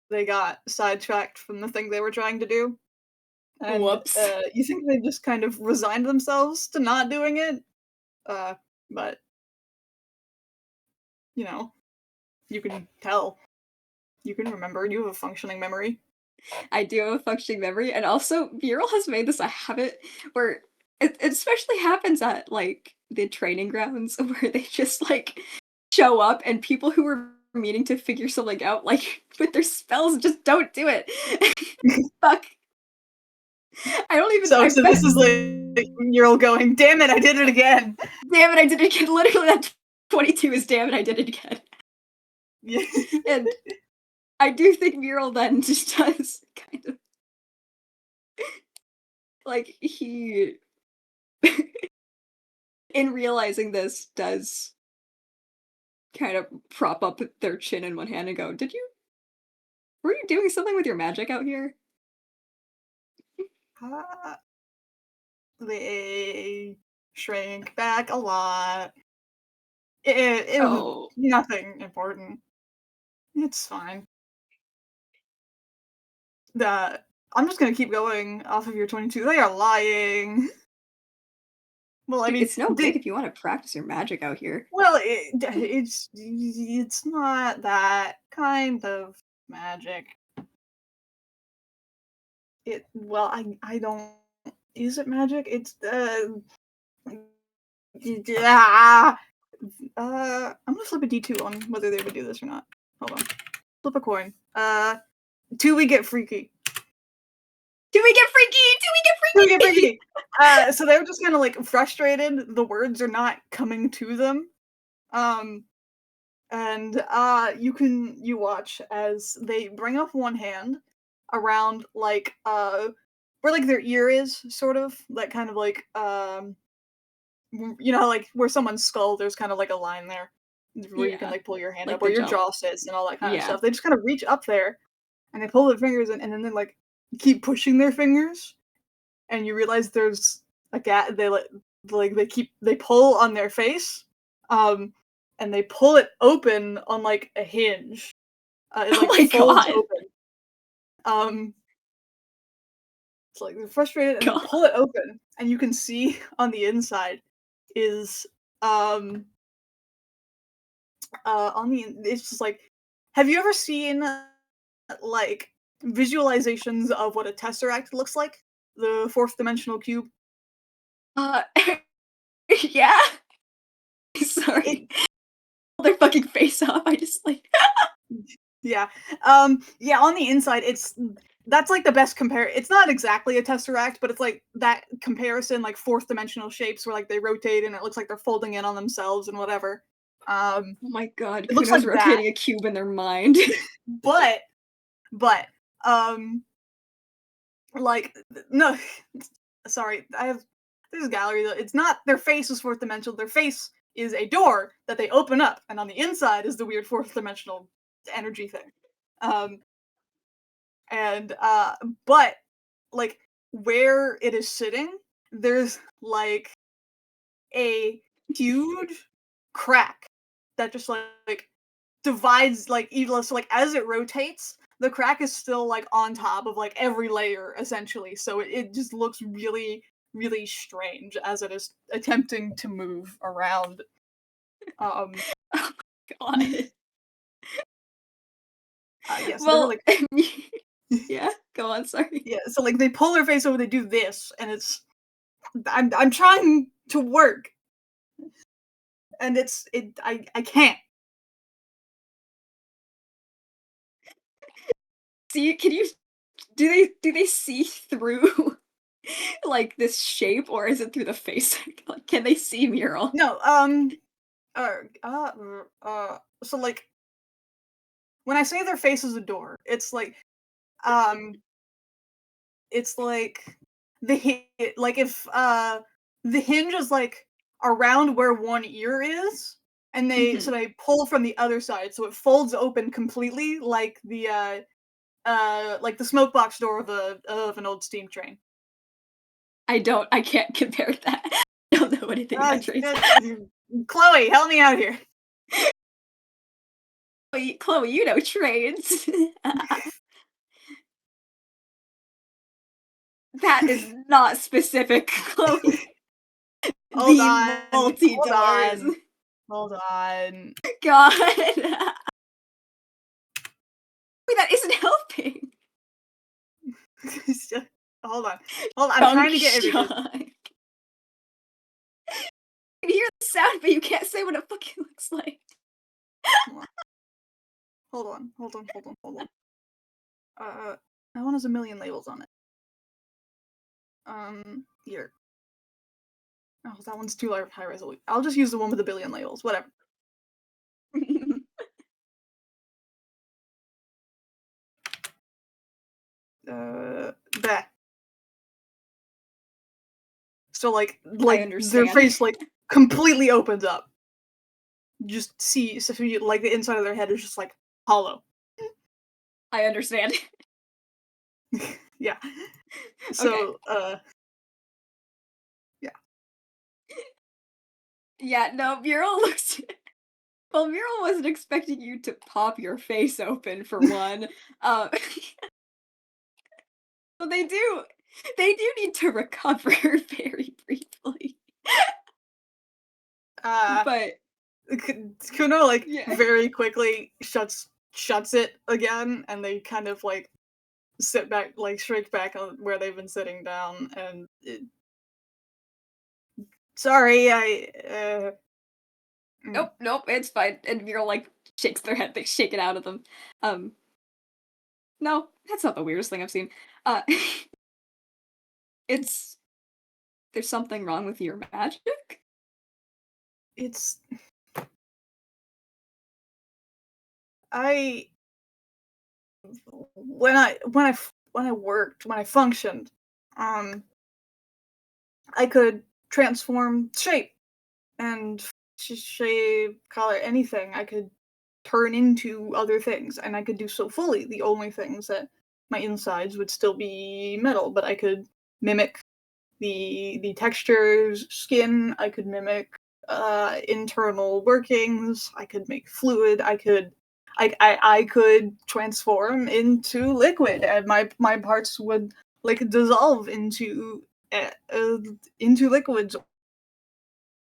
they got sidetracked from the thing they were trying to do, and Whoops. you think they just kind of resigned themselves to not doing it. But you know, you can tell, you can remember, you have a functioning memory. I do have a functioning memory, and also Mural has made this a habit where it especially happens at like the training grounds where they just like show up and people who were meaning to figure something out like with their spells just don't do it. Fuck. I don't even So I bet this is like you're all going, damn it, I did it again. damn it I did it again. Literally that 22 is damn it I did it again. Yeah. And I do think Mural then just does kind of like he in realizing this does kind of prop up their chin in one hand and go, were you doing something with your magic out here? Uh, they shrank back a lot. It was Oh, nothing important. It's fine. The I'm just gonna keep going off of your 22. They are lying. Well, I dude, mean, it's no big if you want to practice your magic out here. it's not that kind of magic. I don't. Is it magic? It's yeah. I'm gonna flip a D2 on whether they would do this or not. Hold on. Flip a coin. 2 we get freaky. Do we get freaky? Do we get 2 we get freaky? freaky. So they were just kind of like frustrated. The words are not coming to them. Um, and you watch as they bring up one hand around like where like their ear is, sort of that kind of like you know how, like where someone's skull, there's kind of like a line there where you can Yeah, like pull your hand like up, the where your jaw. jaw sits, and all that kind of Yeah. stuff. They just kind of reach up there, and they pull their fingers in, and then they like keep pushing their fingers, and you realize there's a gap. They pull on their face, um, and they pull it open on like a hinge. It Oh like my folds god. open. Um, it's like they're frustrated, and they God. pull it open, and you can see on the inside is um on the it's just like, have you ever seen like visualizations of what a tesseract looks like, the fourth dimensional cube? Uh, yeah. it Sorry. Pull their fucking face off. I just like yeah, yeah, on the inside that's like the best compare. It's not exactly a tesseract, but it's like that comparison, like fourth dimensional shapes where like they rotate and it looks like they're folding in on themselves and whatever. oh my god, It looks Kuno's like that, rotating a cube in their mind. but but um like no, sorry, there's a gallery though. It's not their face is fourth dimensional. Their face is a door that they open up, and on the inside is the weird fourth dimensional energy thing. Um, and but like where it is sitting there's like a huge crack that just like divides like even so like as it rotates, the crack is still like on top of like every layer essentially. So it just looks really, really strange as it is attempting to move around. Um Oh my god. yeah, so they're Well, like yeah, go on, sorry. yeah, so like they pull their face over, they do this, and it's I'm trying to work and I can't. See, can you do they see through like this shape or is it through the face? Like, can they see Mural? No, so like when I say their face is a door, um it's like like if the hinge is like around where one ear is, and Mhm. they pull from the other side, so it folds open completely like the smoke box door of an old steam train. I can't compare that. I don't know anything about trains. Chloe, help me out here. Chloe, you know trains. That is not specific, Chloe. Hold The on, hold multi-doors. on, hold on. God. Wait, that isn't helping. Hold on, hold on. I'm Chunk trying to get images. shunk. You can hear the sound, but you can't say what it fucking looks like. Hold on, hold on, hold on, hold on. That one has a million labels on it. Here. Oh, that one's too high resolution. I'll just use the one with a billion labels. Whatever. That. So I like their understand. face like completely opens up. Just see, so you, like the inside of their head is just like hollow. I understand. Yeah. Okay. So yeah. Yeah, no, Mural looks well, Mural wasn't expecting you to pop your face open for one. Uh, so they do need to recover very briefly. Uh But Kuno like yeah. very quickly shuts it again, and they kind of like sit back, like shrink back on where they've been sitting down, and sorry, mm, Nope, nope, it's fine. And Mural like shakes their head, they shake it out of them. Um, no, that's not the weirdest thing I've seen. Uh it's there's something wrong with your magic? it's I when I functioned, um, I could transform shape and shape, color, anything. I could turn into other things, and I could do so fully. The only things that my insides would still be metal, but I could mimic the textures, skin. I could mimic internal workings. I could make fluid. I could transform into liquid, and my parts would like dissolve uh, uh, into liquids,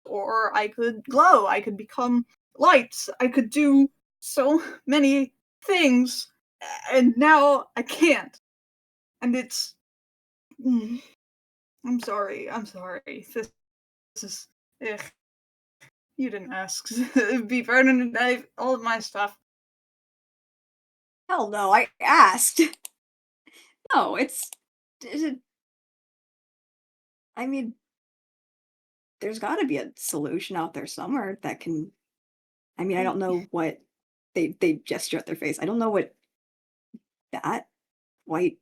or I could glow. I could become light. I could do so many things, and now I can't. And it's. mm, I'm sorry. I'm sorry. This is. Ugh. You didn't ask. Be burning and all of my stuff. Hell no, I asked. No, it's d- I mean, there's got to be a solution out there somewhere that can I mean, I I don't know what they gesture at their face. I don't know what that white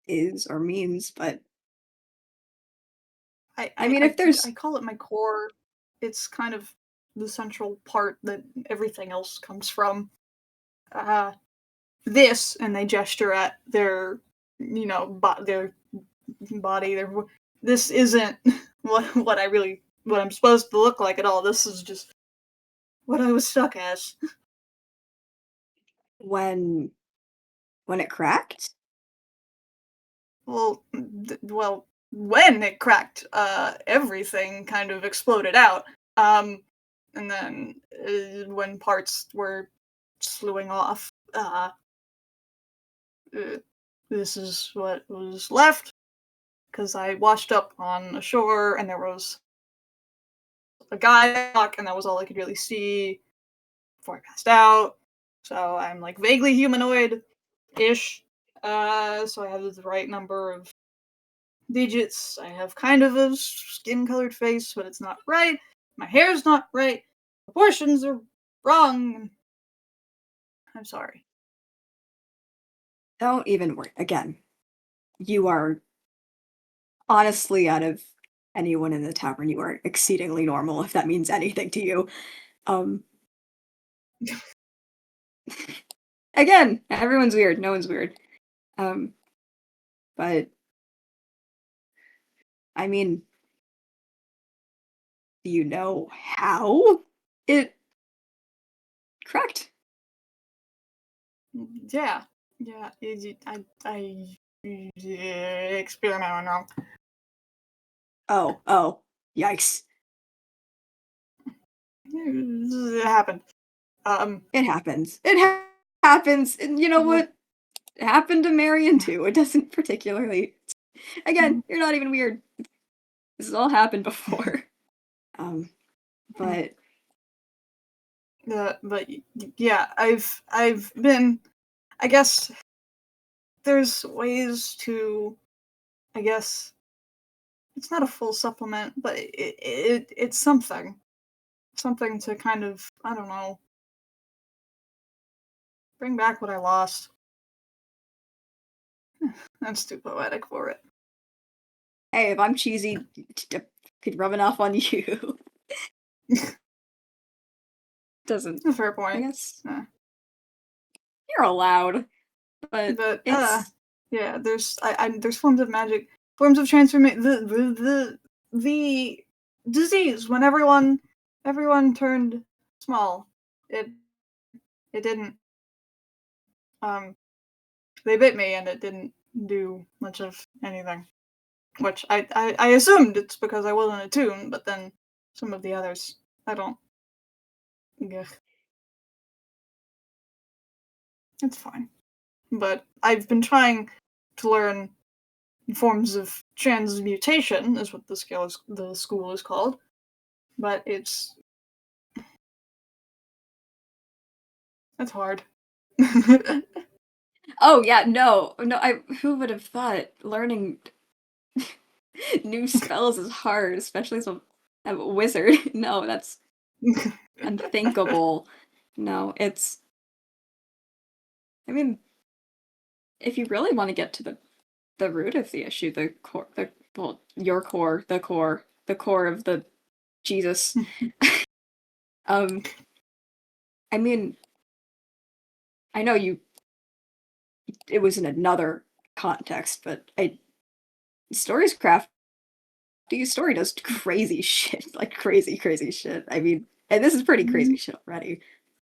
is or means, but I I I mean, if I, there's I call it my core. It's kind of the central part that everything else comes from. Uh, this, and they gesture at their, their body, their this isn't what I'm supposed to look like at all. This is just what I was stuck as. When it cracked? Well, when it cracked, everything kind of exploded out. Um, and then when parts were slewing off, uh, this is what was left because I washed up on the shore and there was a guy and that was all I could really see before I passed out. So I'm like vaguely humanoid ish. So I have the right number of digits. I have kind of a skin colored face, but it's not right. My hair's not right. Proportions are wrong. I'm sorry. Don't even worry. Again, you are honestly out of anyone in the tavern, you are exceedingly normal, if that means anything to you. Um, again, everyone's weird. No one's weird. Um, but I mean, do you know how it cracked? Yeah, yeah. Experiment went wrong. Oh, yikes. It happened. Um, It happens. Happens. And you know yeah. what? It happened to Marion too. It doesn't particularly. Again, you're not even weird. This has all happened before. Um, but Yeah, I've been. I guess there's ways to. I guess it's not a full supplement, but it's something to kind of I don't know bring back what I lost. That's too poetic for it. hey, if I'm cheesy, could rub it off on you. Doesn't. A fair I point. guess Yeah. you're allowed, but But it's yeah, there's forms of magic, forms of transformation. The disease when everyone turned small. It it didn't. Um, they bit me and it didn't do much of anything. Which I assumed it's because I wasn't attuned, but then some of the others I don't. Yeah, it's fine. But I've been trying to learn forms of transmutation, is what the school is called. But it's hard. oh yeah, no, I who would have thought learning new spells is hard, especially as a wizard. No, that's unthinkable. No, it's I mean, if you really want to get to the root of the issue, the core the well, your core, the core of the Jesus. Um, I mean, I know you it was in another context, but I stories craft the story does crazy shit, like crazy shit. I mean, and this is pretty crazy shit already.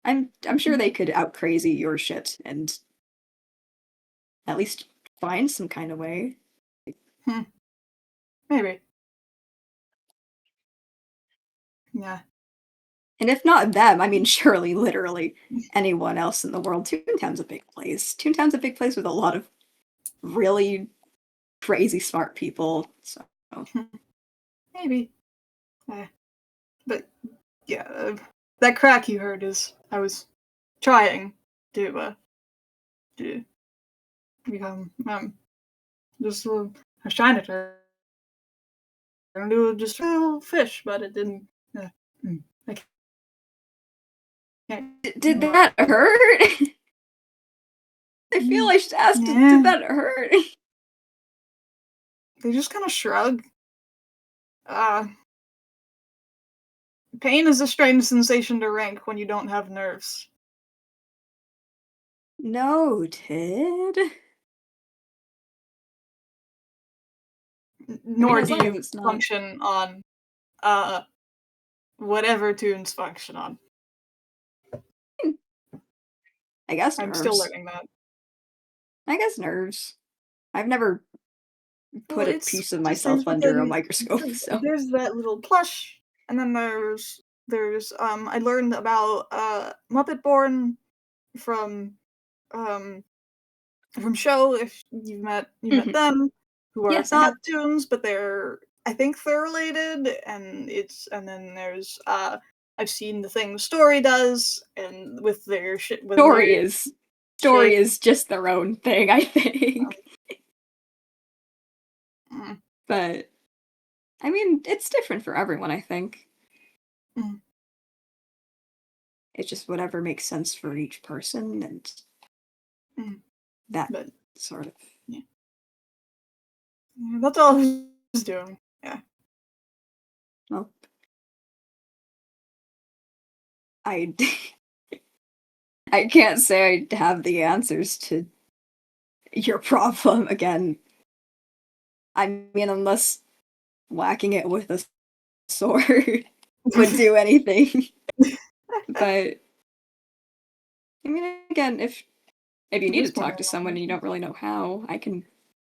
I'm sure they could out crazy your shit and at least find some kind of way. Hmm, maybe. Yeah. And if not them, I mean surely literally anyone else in the world. Toontown's a big place. Toontown's a big place with a lot of really crazy smart people. So Maybe. Eh, but yeah, that crack you heard is I was trying to become just a janitor and do just a little fish, but it didn't. I can't did anymore. that hurt? I feel I should ask, did Yeah, that hurt? they just kind of shrug. Uh, Pain is a strange sensation to rank when you don't have nerves. Noted. I mean, nor as do long as you it's not. function on uh whatever tunes function on. I guess I'm still nerves. learning that. I guess nerves. I've never Well, put a it's piece of one of those things, myself but under a then microscope, so. there's that little plush, and then there's I learned about Muppet Born from um Show, if you've met Mhm. them, who are Yes, I not have. tunes, but I think they're related, and then there's I've seen the thing Story does, and with their shit with Story their is shape. story is just their own thing, I think. Mm, But I mean, it's different for everyone, I think. mm, It's just whatever makes sense for each person and mm. that But sort of. yeah. Yeah, that's all I was doing. Yeah. Well, I I can't say I have the answers to your problem again. I mean, unless whacking it with a sword would do anything. But I mean, again, if you At need this to point, talk to someone and you don't really know how,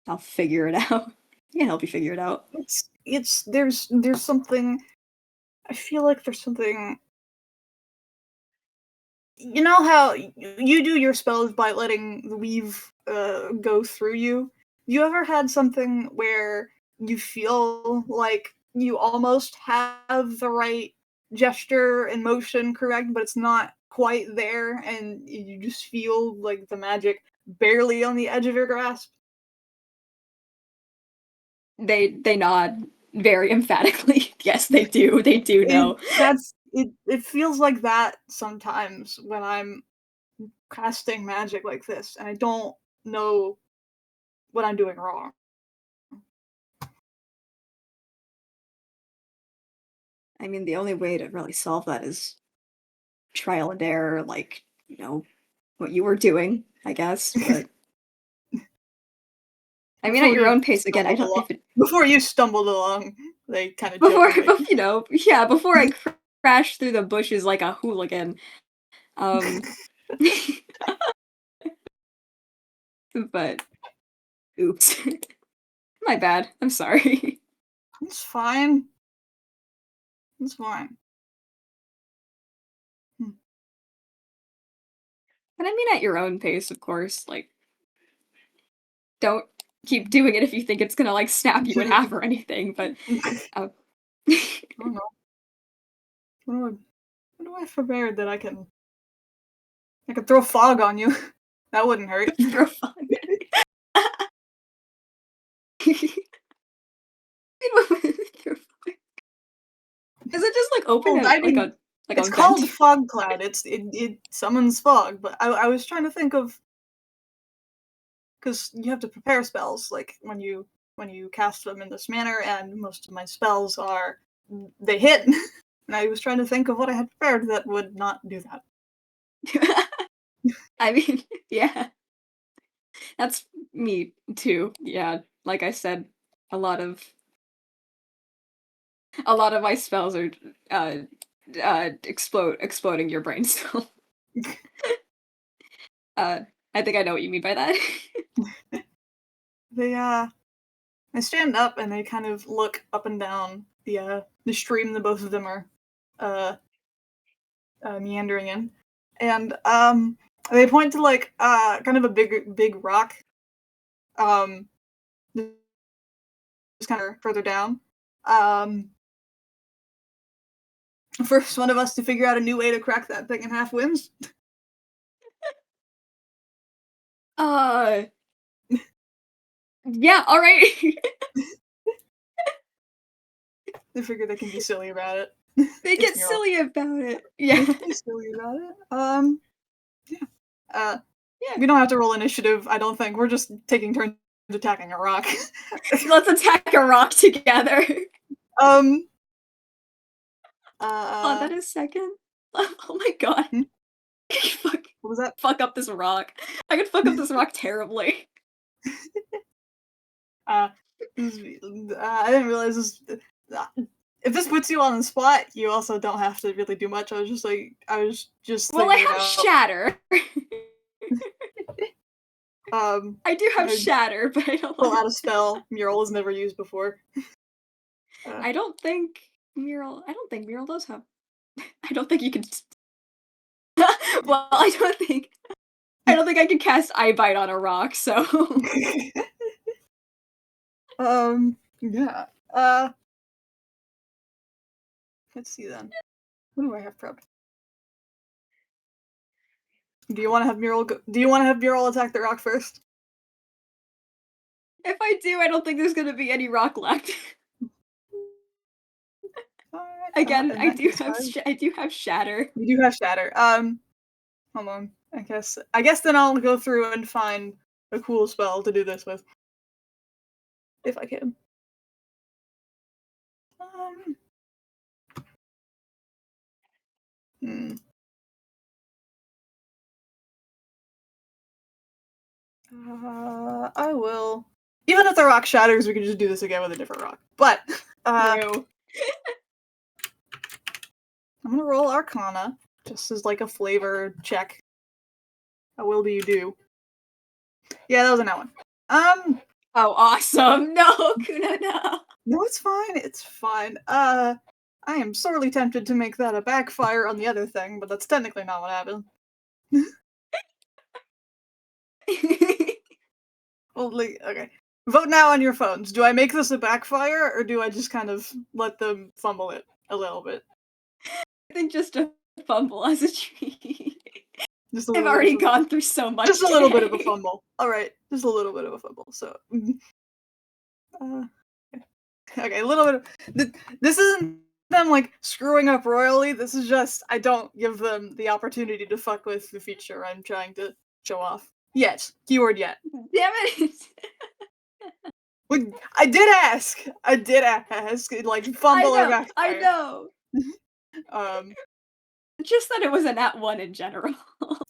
I'll figure it out. I can help you figure it out. it's there's something. I feel like there's something. You know how you do your spells by letting the weave go through you? You ever had something where you feel like you almost have the right gesture and motion correct, but it's not quite there, and you just feel like the magic barely on the edge of your grasp? They nod very emphatically. Yes, they do. They do know. It feels like that sometimes when I'm casting magic like this, and I don't know what I'm doing wrong. I mean, the only way to really solve that is trial and error, like, what you were doing, I guess. But I mean, at Before your you own pace. Again, I stumbled don't. along If it before you stumbled along, they kinda before, jokingly. yeah, before I crash through the bushes like a hooligan. Um, but oops, my bad. I'm sorry. It's fine. It's fine. Hmm. And I mean, at your own pace, of course. Like, don't keep doing it if you think it's gonna like snap you in half or anything. But I uh, don't know. What do I what do I prepared that I could throw fog on you? That wouldn't hurt. throw fun. Is it just like open Well, a I mean, like it's a vent? called fog cloud. It summons fog, but I was trying to think of because you have to prepare spells like when you cast them in this manner, and most of my spells are they hit, and I was trying to think of what I had prepared that would not do that. I mean, yeah, that's me too. Yeah, like I said, a lot of a lot of my spells are uh exploding your brain. So uh, I think I know what you mean by that. They they stand up and they kind of look up and down the stream that both of them are uh, meandering in, and they point to like kind of a big rock um just kind of further down. Um, First one of us to figure out a new way to crack that thing in half wins. uh, yeah, all right. They figure they can be silly about it. They It's get Mural. silly about it. They Yeah, can be silly about it. Yeah. Uh, yeah. we don't have to roll initiative. I don't think we're just taking turns attacking a rock. Let's attack a rock together. um. Oh, Uh. that is second. Oh my god. Hmm? Fuck, What was that? fuck up this rock. I could fuck up this rock terribly. Uh. I didn't realize this. If this puts you on the spot, you also don't have to really do much. I was just Well, I thinking have about. shatter. I do have I shatter, but I don't pull want out a spell Mural has never used before. I don't think Mural does have. I don't think you can. Well, I don't think I can cast Eye Bite on a rock. So Yeah. Let's see then. What do I have prepped? Do you want to have Mural attack the rock first? if I do, I don't think there's gonna be any rock left. Alright, Again, in that case, I do have shatter. you do have shatter. Hold on. I guess then I'll go through and find a cool spell to do this with. If I can. Hmm. I will. Even if the rock shatters, we can just do this again with a different rock. But True. I'm gonna roll Arcana, just as like a flavor check. How well do you do? Yeah, that was a that one. Oh, awesome! No, Khuno, no. No, it's fine. It's fine. I am sorely tempted to make that a backfire on the other thing, but that's technically not what happened. Well, okay. Vote now on your phones. Do I make this a backfire, or do I just kind of let them fumble it a little bit? I think just a fumble as a treat. Just a I've little already bit of gone through so much. just a little bit of a today. fumble. All right, just a little bit of a fumble. So, okay, a little bit of. This isn't them like screwing up royally. This is just I don't give them the opportunity to fuck with the feature I'm trying to show off. Yet, keyword yet. Damn it! I did ask. I did ask. Like fumble or backfire. I know. Um. Just that it was a nat 1 in general.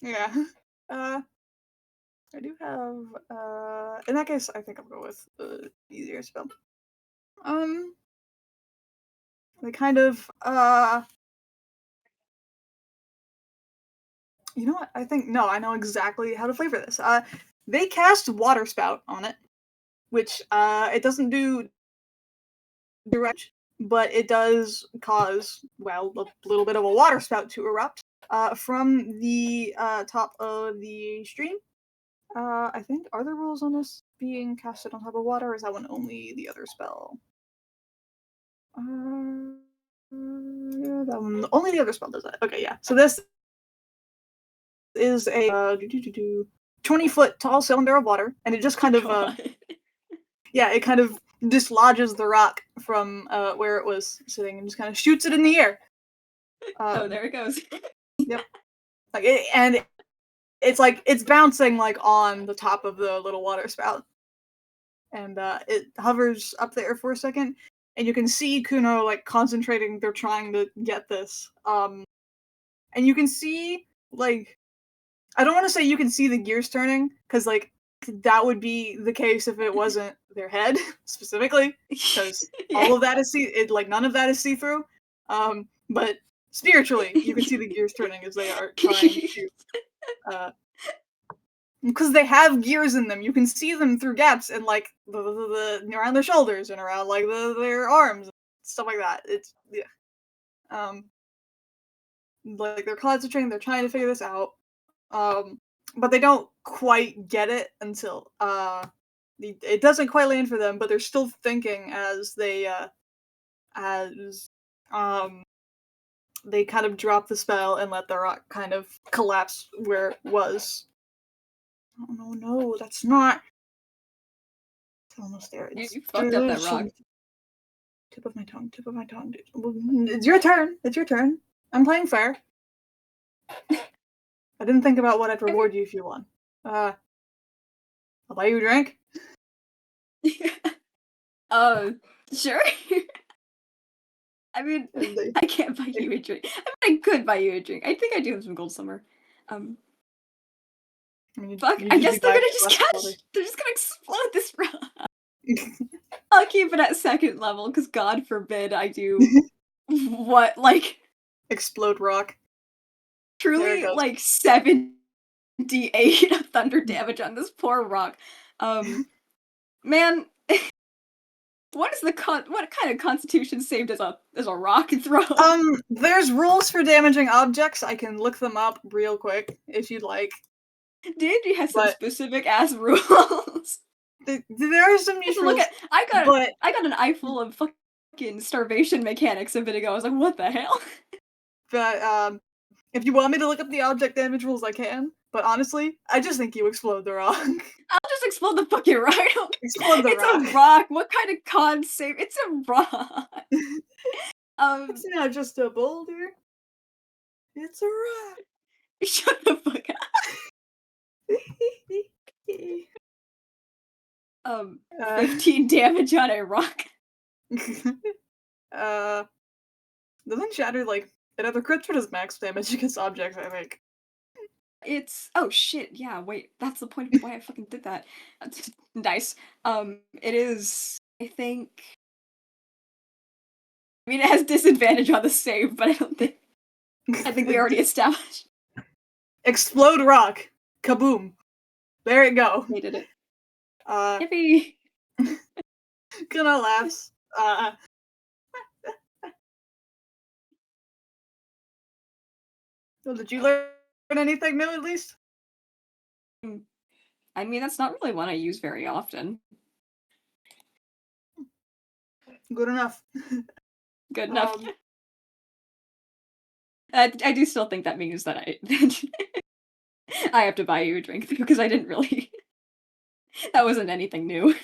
Yeah. I do have. In that case, I think I'll go with the easier spell. They kind of. You know what? I think no. I know exactly how to flavor this. They cast Water Spout on it, which it doesn't do direct, but it does cause a little bit of a water spout to erupt from the top of the stream. I think are there rules on this being casted on top of water, or is that one only the other spell? Yeah, that one only the other spell does that. Okay, yeah. So this is a 20-foot tall cylinder of water, and it just kind of it kind of dislodges the rock from where it was sitting and just kind of shoots it in the air. Oh, there it goes. Yep. And it's like it's bouncing like on the top of the little water spout, and it hovers up there for a second, and you can see Khuno like concentrating. They're trying to get this, and you can see like I don't want to say you can see the gears turning because like that would be the case if it wasn't their head specifically, because all of that is none of that is see through. But spiritually, you can see the gears turning as they are trying to. Because they have gears in them, you can see them through gaps and like the around their shoulders and around like their arms and stuff like that. It's like they're concentrating, they're trying to figure this out. But they don't quite get it until it doesn't quite land for them, but they're still thinking as they kind of drop the spell and let the rock kind of collapse where it was. Oh no, that's not. It's almost there. You fucked up that rock. Tip of my tongue. It's your turn. It's your turn. I'm playing fair. I didn't think about what I'd reward you if you won. I'll buy you a drink. Sure. I mean, I can't buy you a drink. I mean, I could buy you a drink. I think I do have some gold somewhere. Fuck, I guess they're gonna just catch. They're just gonna explode this rock. I'll keep it at second level, because God forbid I do what, like, Explode rock. There it truly, goes. like, 78 of thunder damage on this poor rock. Man, what kind of constitution saved as a rock throw? There's rules for damaging objects. I can look them up real quick if you'd like. D&D has some But specific ass rules. there are some niche Look rules, at I got but I got an eye full of fucking starvation mechanics a bit ago. I was like, what the hell? but if you want me to look up the object damage rules, I can. But honestly, I just think you explode the rock. I'll just explode the fucking rock. Explode the It's rock. a rock. What kind of con save? It's a rock. Um, It's not just a boulder. It's a rock. shut the fuck up. 15 damage on a rock. uh, doesn't shatter like it either crits or does max damage against objects? I think. It's oh shit, yeah, wait, that's the point of why I fucking did that. Nice. It is I think I mean it has disadvantage on the save, but I think we already established. Explode rock. Kaboom. There it go. We did it. Uh, Yippee! Khuno laughs. Well, did you learn anything new at least? I mean that's not really one I use very often. Good enough. Good enough. I do still think that means that I have to buy you a drink because I didn't really that wasn't anything new.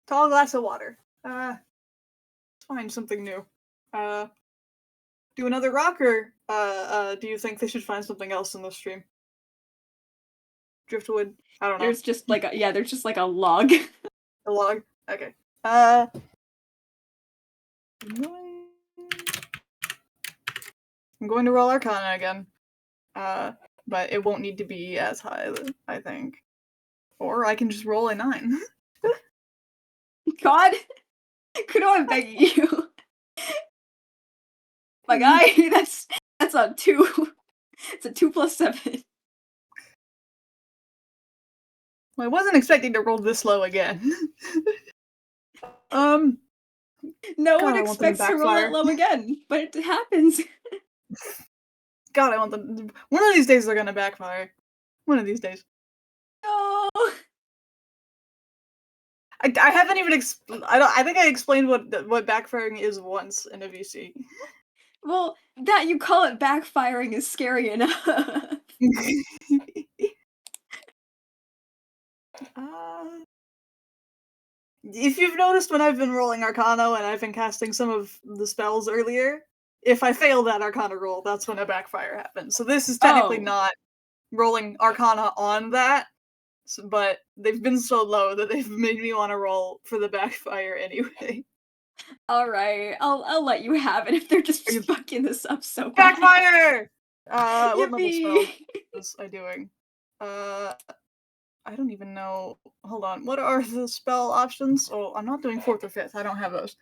Tall glass of water. Let's find something new. Do another rock, or do you think they should find something else in the stream? Driftwood. I don't know. There's just like there's just like a log. A log. Okay. I'm going to roll Arcana again. But it won't need to be as high, I think. Or I can just roll a 9. God, Khuno, I'm begging you. My guy, that's a 2. It's a 2 plus 7. Well, I wasn't expecting to roll this low again. No God, one I want them to expects to roll backfire. it low again, but it happens. God, I want them. One of these days they're gonna backfire. One of these days. No. I haven't even I think I explained what backfiring is once in a VC. Well, that you call it backfiring is scary enough. If you've noticed when I've been rolling Arcana and I've been casting some of the spells earlier, if I fail that Arcana roll, that's when a backfire happens. So this is technically not rolling Arcana on that, but they've been so low that they've made me want to roll for the backfire anyway. All right, I'll let you have it if they're just fucking this up so bad. Backfire! What level Yippee! spell was I doing? I don't even know. Hold on. What are the spell options? Oh, I'm not doing 4th or 5th. I don't have those.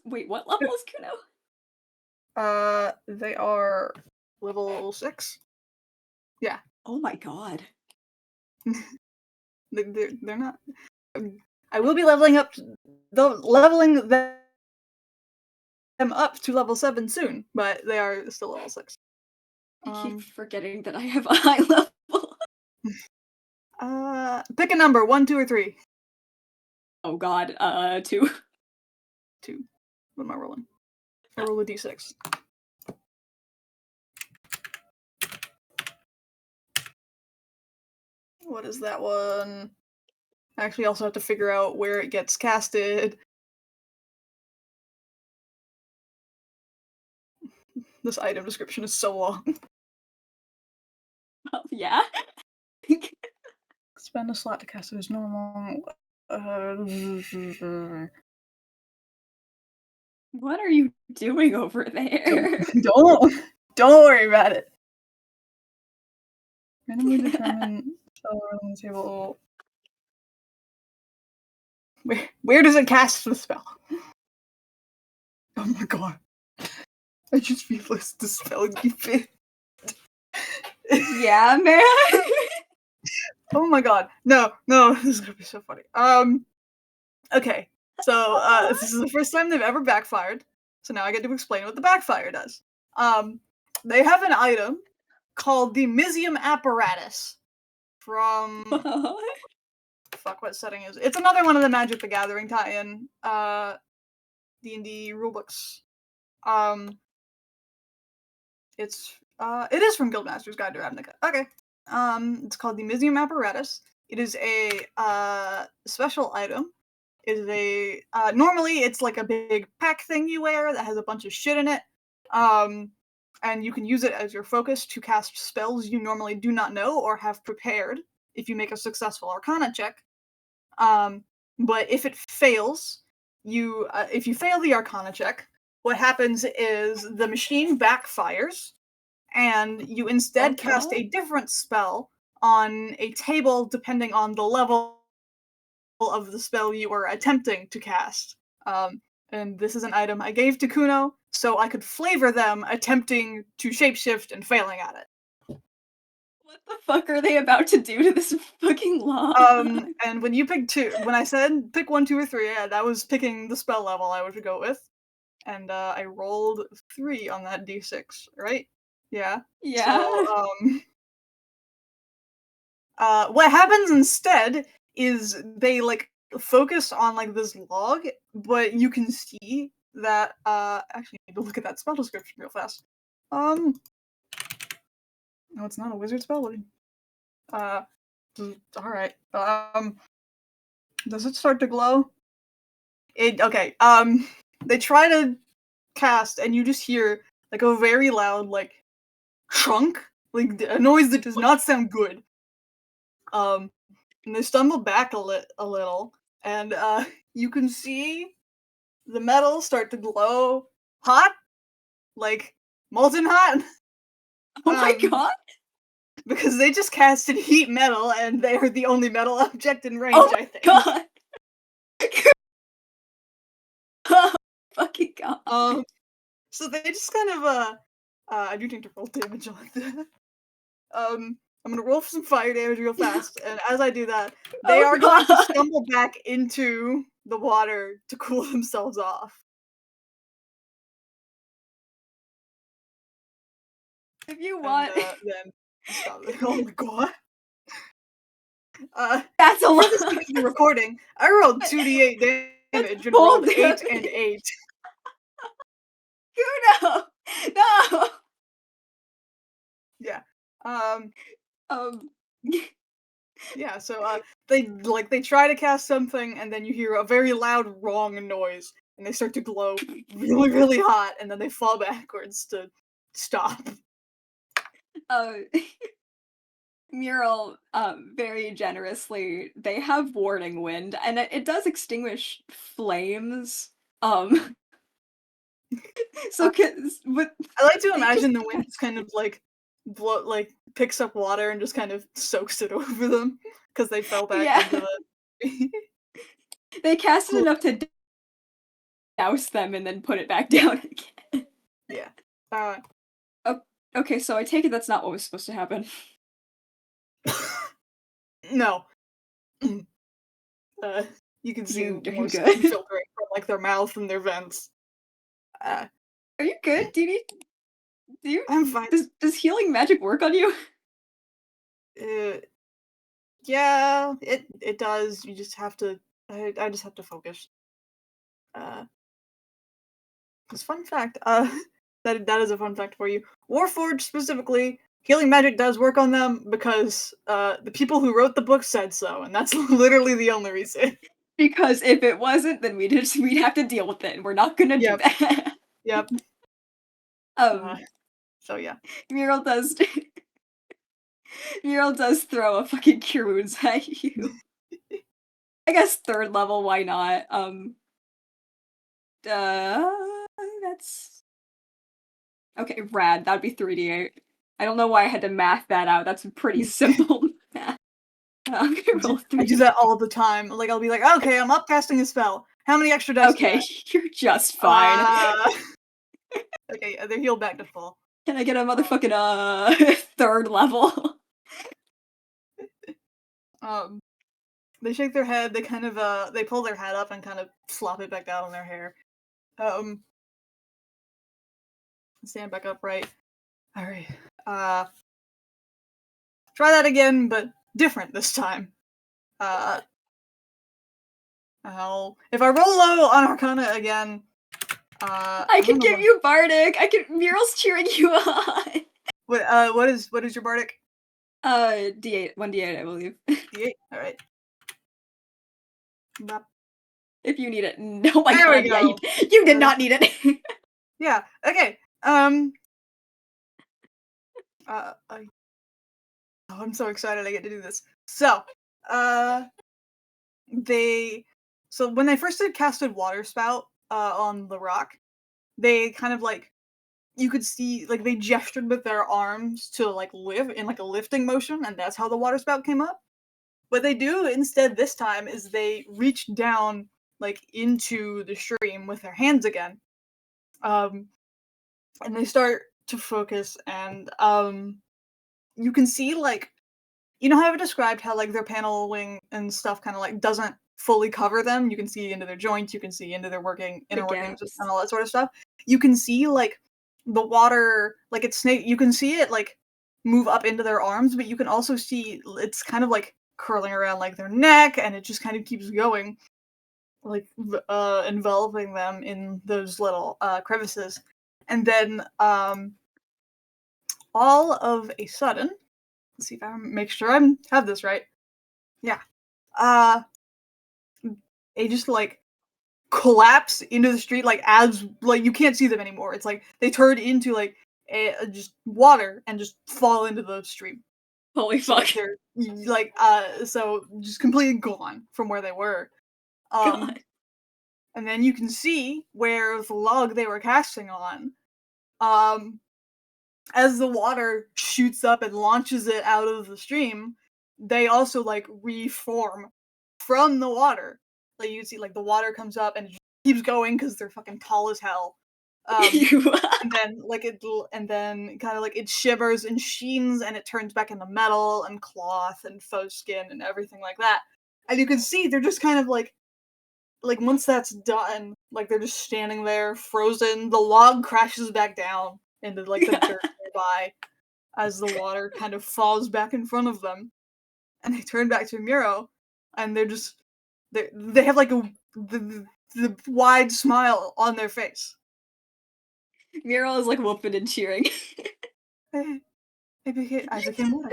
Wait, what level is Khuno? They are level 6. Yeah. Oh my god. They're not. I will be leveling them up to level 7 soon, but they are still level 6. I keep forgetting that I have a high level. Pick a number, 1, 2, or 3. Oh god, 2. 2. What am I rolling? I roll a d6. What is that one? I actually also have to figure out where it gets casted. This item description is so long. Well, yeah. Spend a slot to cast it as normal. What are you doing over there? Don't worry about it. Randomly determine spell on the table. Where does it cast the spell? Oh my god. I just realized the spelling you fit. Yeah, man. Oh my god. No, this is gonna be so funny. Okay. So, this is the first time they've ever backfired. So now I get to explain what the backfire does. They have an item called the Mizium Apparatus from fuck, what setting is it? It's another one of the Magic the Gathering tie-in D&D rulebooks. It is from Guildmaster's Guide to Ravnica. Okay. It's called the Mizium Apparatus. It is a special item. It is a normally it's like a big pack thing you wear that has a bunch of shit in it. And you can use it as your focus to cast spells you normally do not know or have prepared if you make a successful Arcana check. But if it fails, if you fail the Arcana check, what happens is the machine backfires, and you instead cast a different spell on a table depending on the level of the spell you were attempting to cast. And this is an item I gave to Khuno so I could flavor them attempting to shapeshift and failing at it. What the fuck are they about to do to this fucking log? And when you pick when I said pick 1, 2, or 3, yeah, that was picking the spell level I would go with. And I rolled 3 on that d6, right? Yeah. Yeah. So, what happens instead is they like focus on like this log, but you can see that actually I need to look at that spell description real fast. No, it's not a wizard spell. Alright. Does it start to glow? Okay. They try to cast and you just hear like a very loud like trunk, like a noise that does not sound good. And they stumble back a little, and you can see the metal start to glow hot, like molten hot. Oh my god. Because they just casted heat metal, and they are the only metal object in range. Oh I think. God. Oh fucking god. So they just kind of I do need to roll damage on that. I'm gonna roll for some fire damage real fast, and as I do that, they are going to stumble back into the water to cool themselves off. If you want, then stop it. Oh my god. That's a lot. For the sake of the recording, I rolled 2d8 damage and full rolled 8 damage. and 8. Khuno! No! Yeah. Yeah, so they try to cast something and then you hear a very loud wrong noise and they start to glow really, really hot and then they fall backwards to stop. Mural, very generously, they have warning wind, and it does extinguish flames. So with I like to imagine the wind just kind of like picks up water and just kind of soaks it over them because they fell back into the. They casted enough to douse them and then put it back down again. Yeah. Okay, so I take it that's not what was supposed to happen. No. You can see Are more you steam good? filtering from like their mouth and their vents. Are you good? Do you I'm fine. Does healing magic work on you? Yeah, it does. You just have to. I just have to focus. Because fun fact, that is a fun fact for you. Warforged specifically, healing magic does work on them because the people who wrote the book said so, and that's literally the only reason. Because if it wasn't, then we'd have to deal with it, and we're not gonna do that. Yep. So yeah. Mural does throw a fucking cure wounds at you. I guess 3rd level, why not? That's okay, rad. That'd be 3d8. I don't know why I had to math that out. That's pretty simple math. I'm gonna roll I do 3d. that all the time. Like, I'll be like, okay, I'm upcasting a spell. How many extra dice do you Okay, have? you're just fine. Okay, they're healed back to full. Can I get a motherfucking third level? Um, they shake their head. They kind of they pull their hat up and kind of flop it back down on their hair. Um, stand back upright. All right. Try that again, but different this time. Uh, if I roll low on Arcana again, I I can don't know give you Bardic. I can. Mural's cheering you on. what is your bardic? D8, 1d8, I believe. D8. All right. Bop. If you need it. Oh my There we god, yeah, go. you did not need it. Yeah. Okay. I'm so excited I get to do this. So, they, so when they first did casted water spout, on the rock, they kind of like, you could see like they gestured with their arms to like live in like a lifting motion, and that's how the water spout came up. What they do instead this time is they reach down like into the stream with their hands again, um, and they start to focus, and you can see like, you know how I've described how like their paneling and stuff kind of like doesn't fully cover them. You can see into their joints, you can see into their The inner workings gaps. and all that sort of stuff. You can see like the water, like it's snake. You can see it like move up into their arms, but you can also see it's kind of like curling around like their neck, and it just kind of keeps going, like enveloping them in those little crevices, and then all of a sudden, let's see if I make sure I have this right. Yeah. Uh, they just like collapse into the street, like as like you can't see them anymore. It's like they turn into like just water and just fall into the stream. Holy So fuck. like they're like so just completely gone from where they were. Um, God. and then you can see where the log they were casting on. Um, as the water shoots up and launches it out of the stream, they also like reform from the water. Like you see, like the water comes up and it just keeps going because they're fucking tall as hell. Um, You. and then and then kind of like it shivers and sheens and it turns back into metal and cloth and faux skin and everything like that. And you can see they're just kind of like once that's done, like they're just standing there frozen. The log crashes back down into like the dirt nearby as the water kind of falls back in front of them, and they turn back to Miro, and they're just they have like the wide smile on their face. Mural is like whooping and cheering. I became water.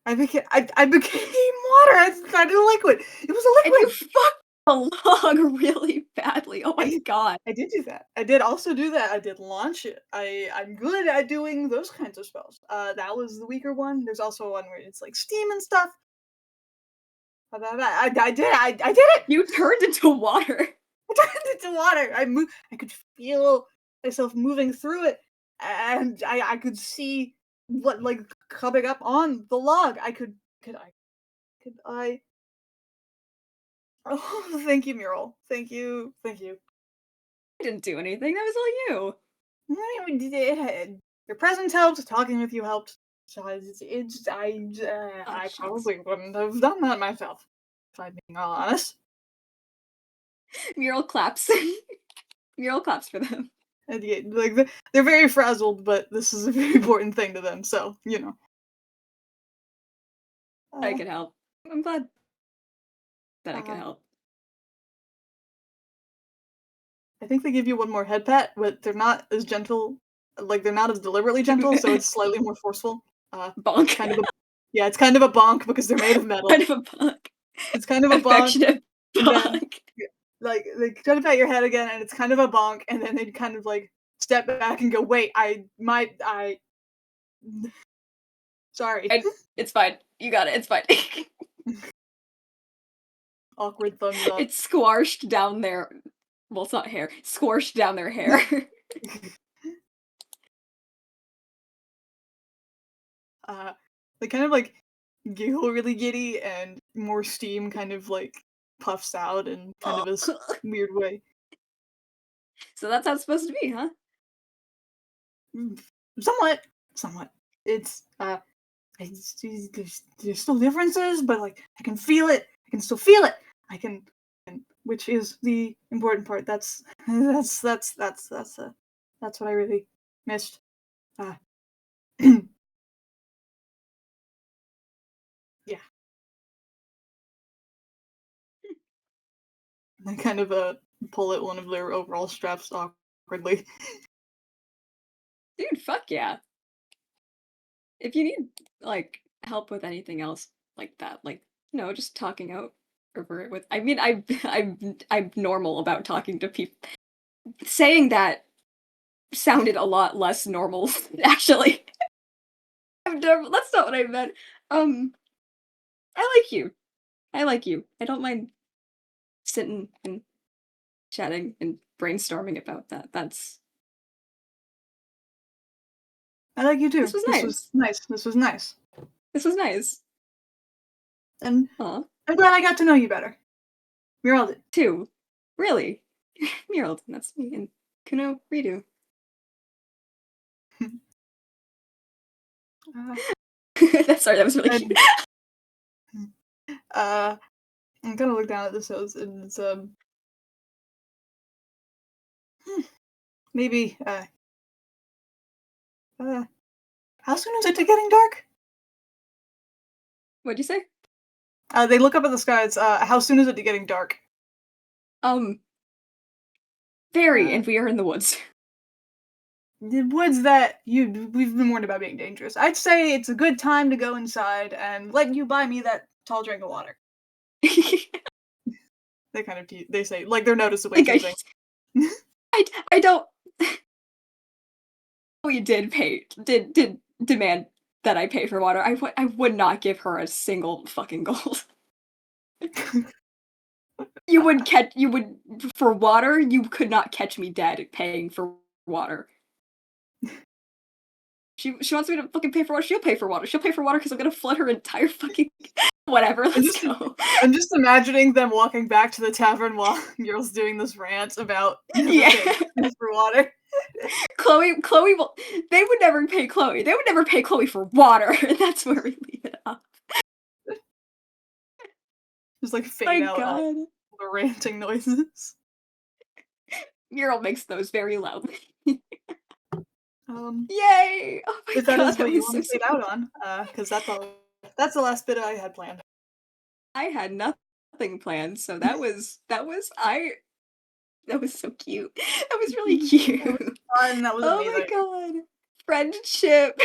I became water. I did a liquid. It was a And you liquid. fucked a log really badly. Oh my I god. I did do that. I did also do that. I did launch it. I'm good at doing those kinds of spells. That was the weaker one. There's also one where it's like steam and stuff. I did it. I did it. You turned into water. I turned into water. I could feel myself moving through it, and I could see what like coming up on the log. Could I? Oh, thank you, Mural. Thank you. I didn't do anything. That was all you. Your presence helped. Talking with you helped. So Oh, I shucks. probably wouldn't have done that myself, if I'm being all honest. Mural claps. Mural claps for them. And yeah, like they're very frazzled, but this is a very important thing to them. So you know. I Uh, could help. I'm glad that I could uh, help. I think they give you one more head pat, but they're not as gentle. Like they're not as deliberately gentle, so it's slightly more forceful. It's Bonk. kind of a yeah, it's kind of a bonk because they're made of Kind metal. of a bonk. It's kind of a bonk, Affectionate and then bonk. yeah, like they kind of pat your head again, and it's kind of a bonk, and then they kind of like step back and go, "Wait, I sorry." It's fine. You got it. It's fine. Awkward thumbs up. It's squashed down their. Well, it's not hair. Squashed down their hair. they kind of like giggle really giddy, and more steam kind of like puffs out in kind of Oh. a weird way. So that's how it's supposed to be, huh? Mm, somewhat, somewhat. It's there's still differences, but like I can feel it. I can still feel it. I can, and which is the important part. That's that's what I really missed. Uh, yeah, I kind of pull at one of their overall straps awkwardly. Dude, fuck yeah. If you need like help with anything else like that, like just talking out over it with. I mean, I'm normal about talking to people. Saying that sounded a lot less normal, actually. That's not what I meant. Um, I like you. I like you. I don't mind sitting and chatting and brainstorming about that. I like you This too. was This was nice. nice. This was nice, This was nice. and Aw, I'm glad I got to know you better. Mural did. too. Really. Mural, that's me and Khuno redo. uh, Sorry, that was really cute. and, uh, I'm gonna look down at this house, and it's maybe uh, how soon is it to getting dark? What'd you say? They look up at the sky. It's how soon is it to getting dark? Um, very, Uh, and we are in the woods. the woods that we've been warned about being dangerous. I'd say it's a good time to go inside and let you buy me that tall drink of water. They kind of they say like they're noticeably Like teasing. I don't. We did demand that I pay for water. I would not give her a single fucking gold. You would for water. You could not catch me dead paying for water. She wants me to fucking pay for water. She'll pay for water. She'll pay for water because I'm gonna flood her entire fucking whatever. I'm Let's just go. I'm just imagining them walking back to the tavern while Girl's doing this rant about never Yeah. paying for water. Chloe will. They would never pay Chloe. They would never pay Chloe for water. And that's where we leave it off. Just like fade My out God. the ranting noises. Mural makes those very loudly. Um, Yay! Oh my if that God, is that what you was so want to fade sweet. out on, because that's the last bit I had planned. I had nothing planned, so that was so cute. That was really That was cute. fun. That was Oh my amazing. God. Friendship.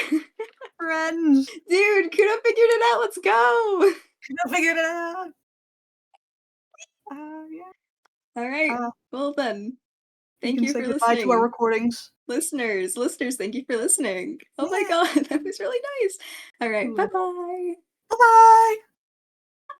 Friends, Dude, Kudo figured it out. Let's go. I figured it out. Yeah. All right. Uh, Well then, we thank can you say for goodbye to our listening. recordings. Listeners, thank you for listening. Oh my Yeah. God, that was really nice. All right, bye bye. Bye bye.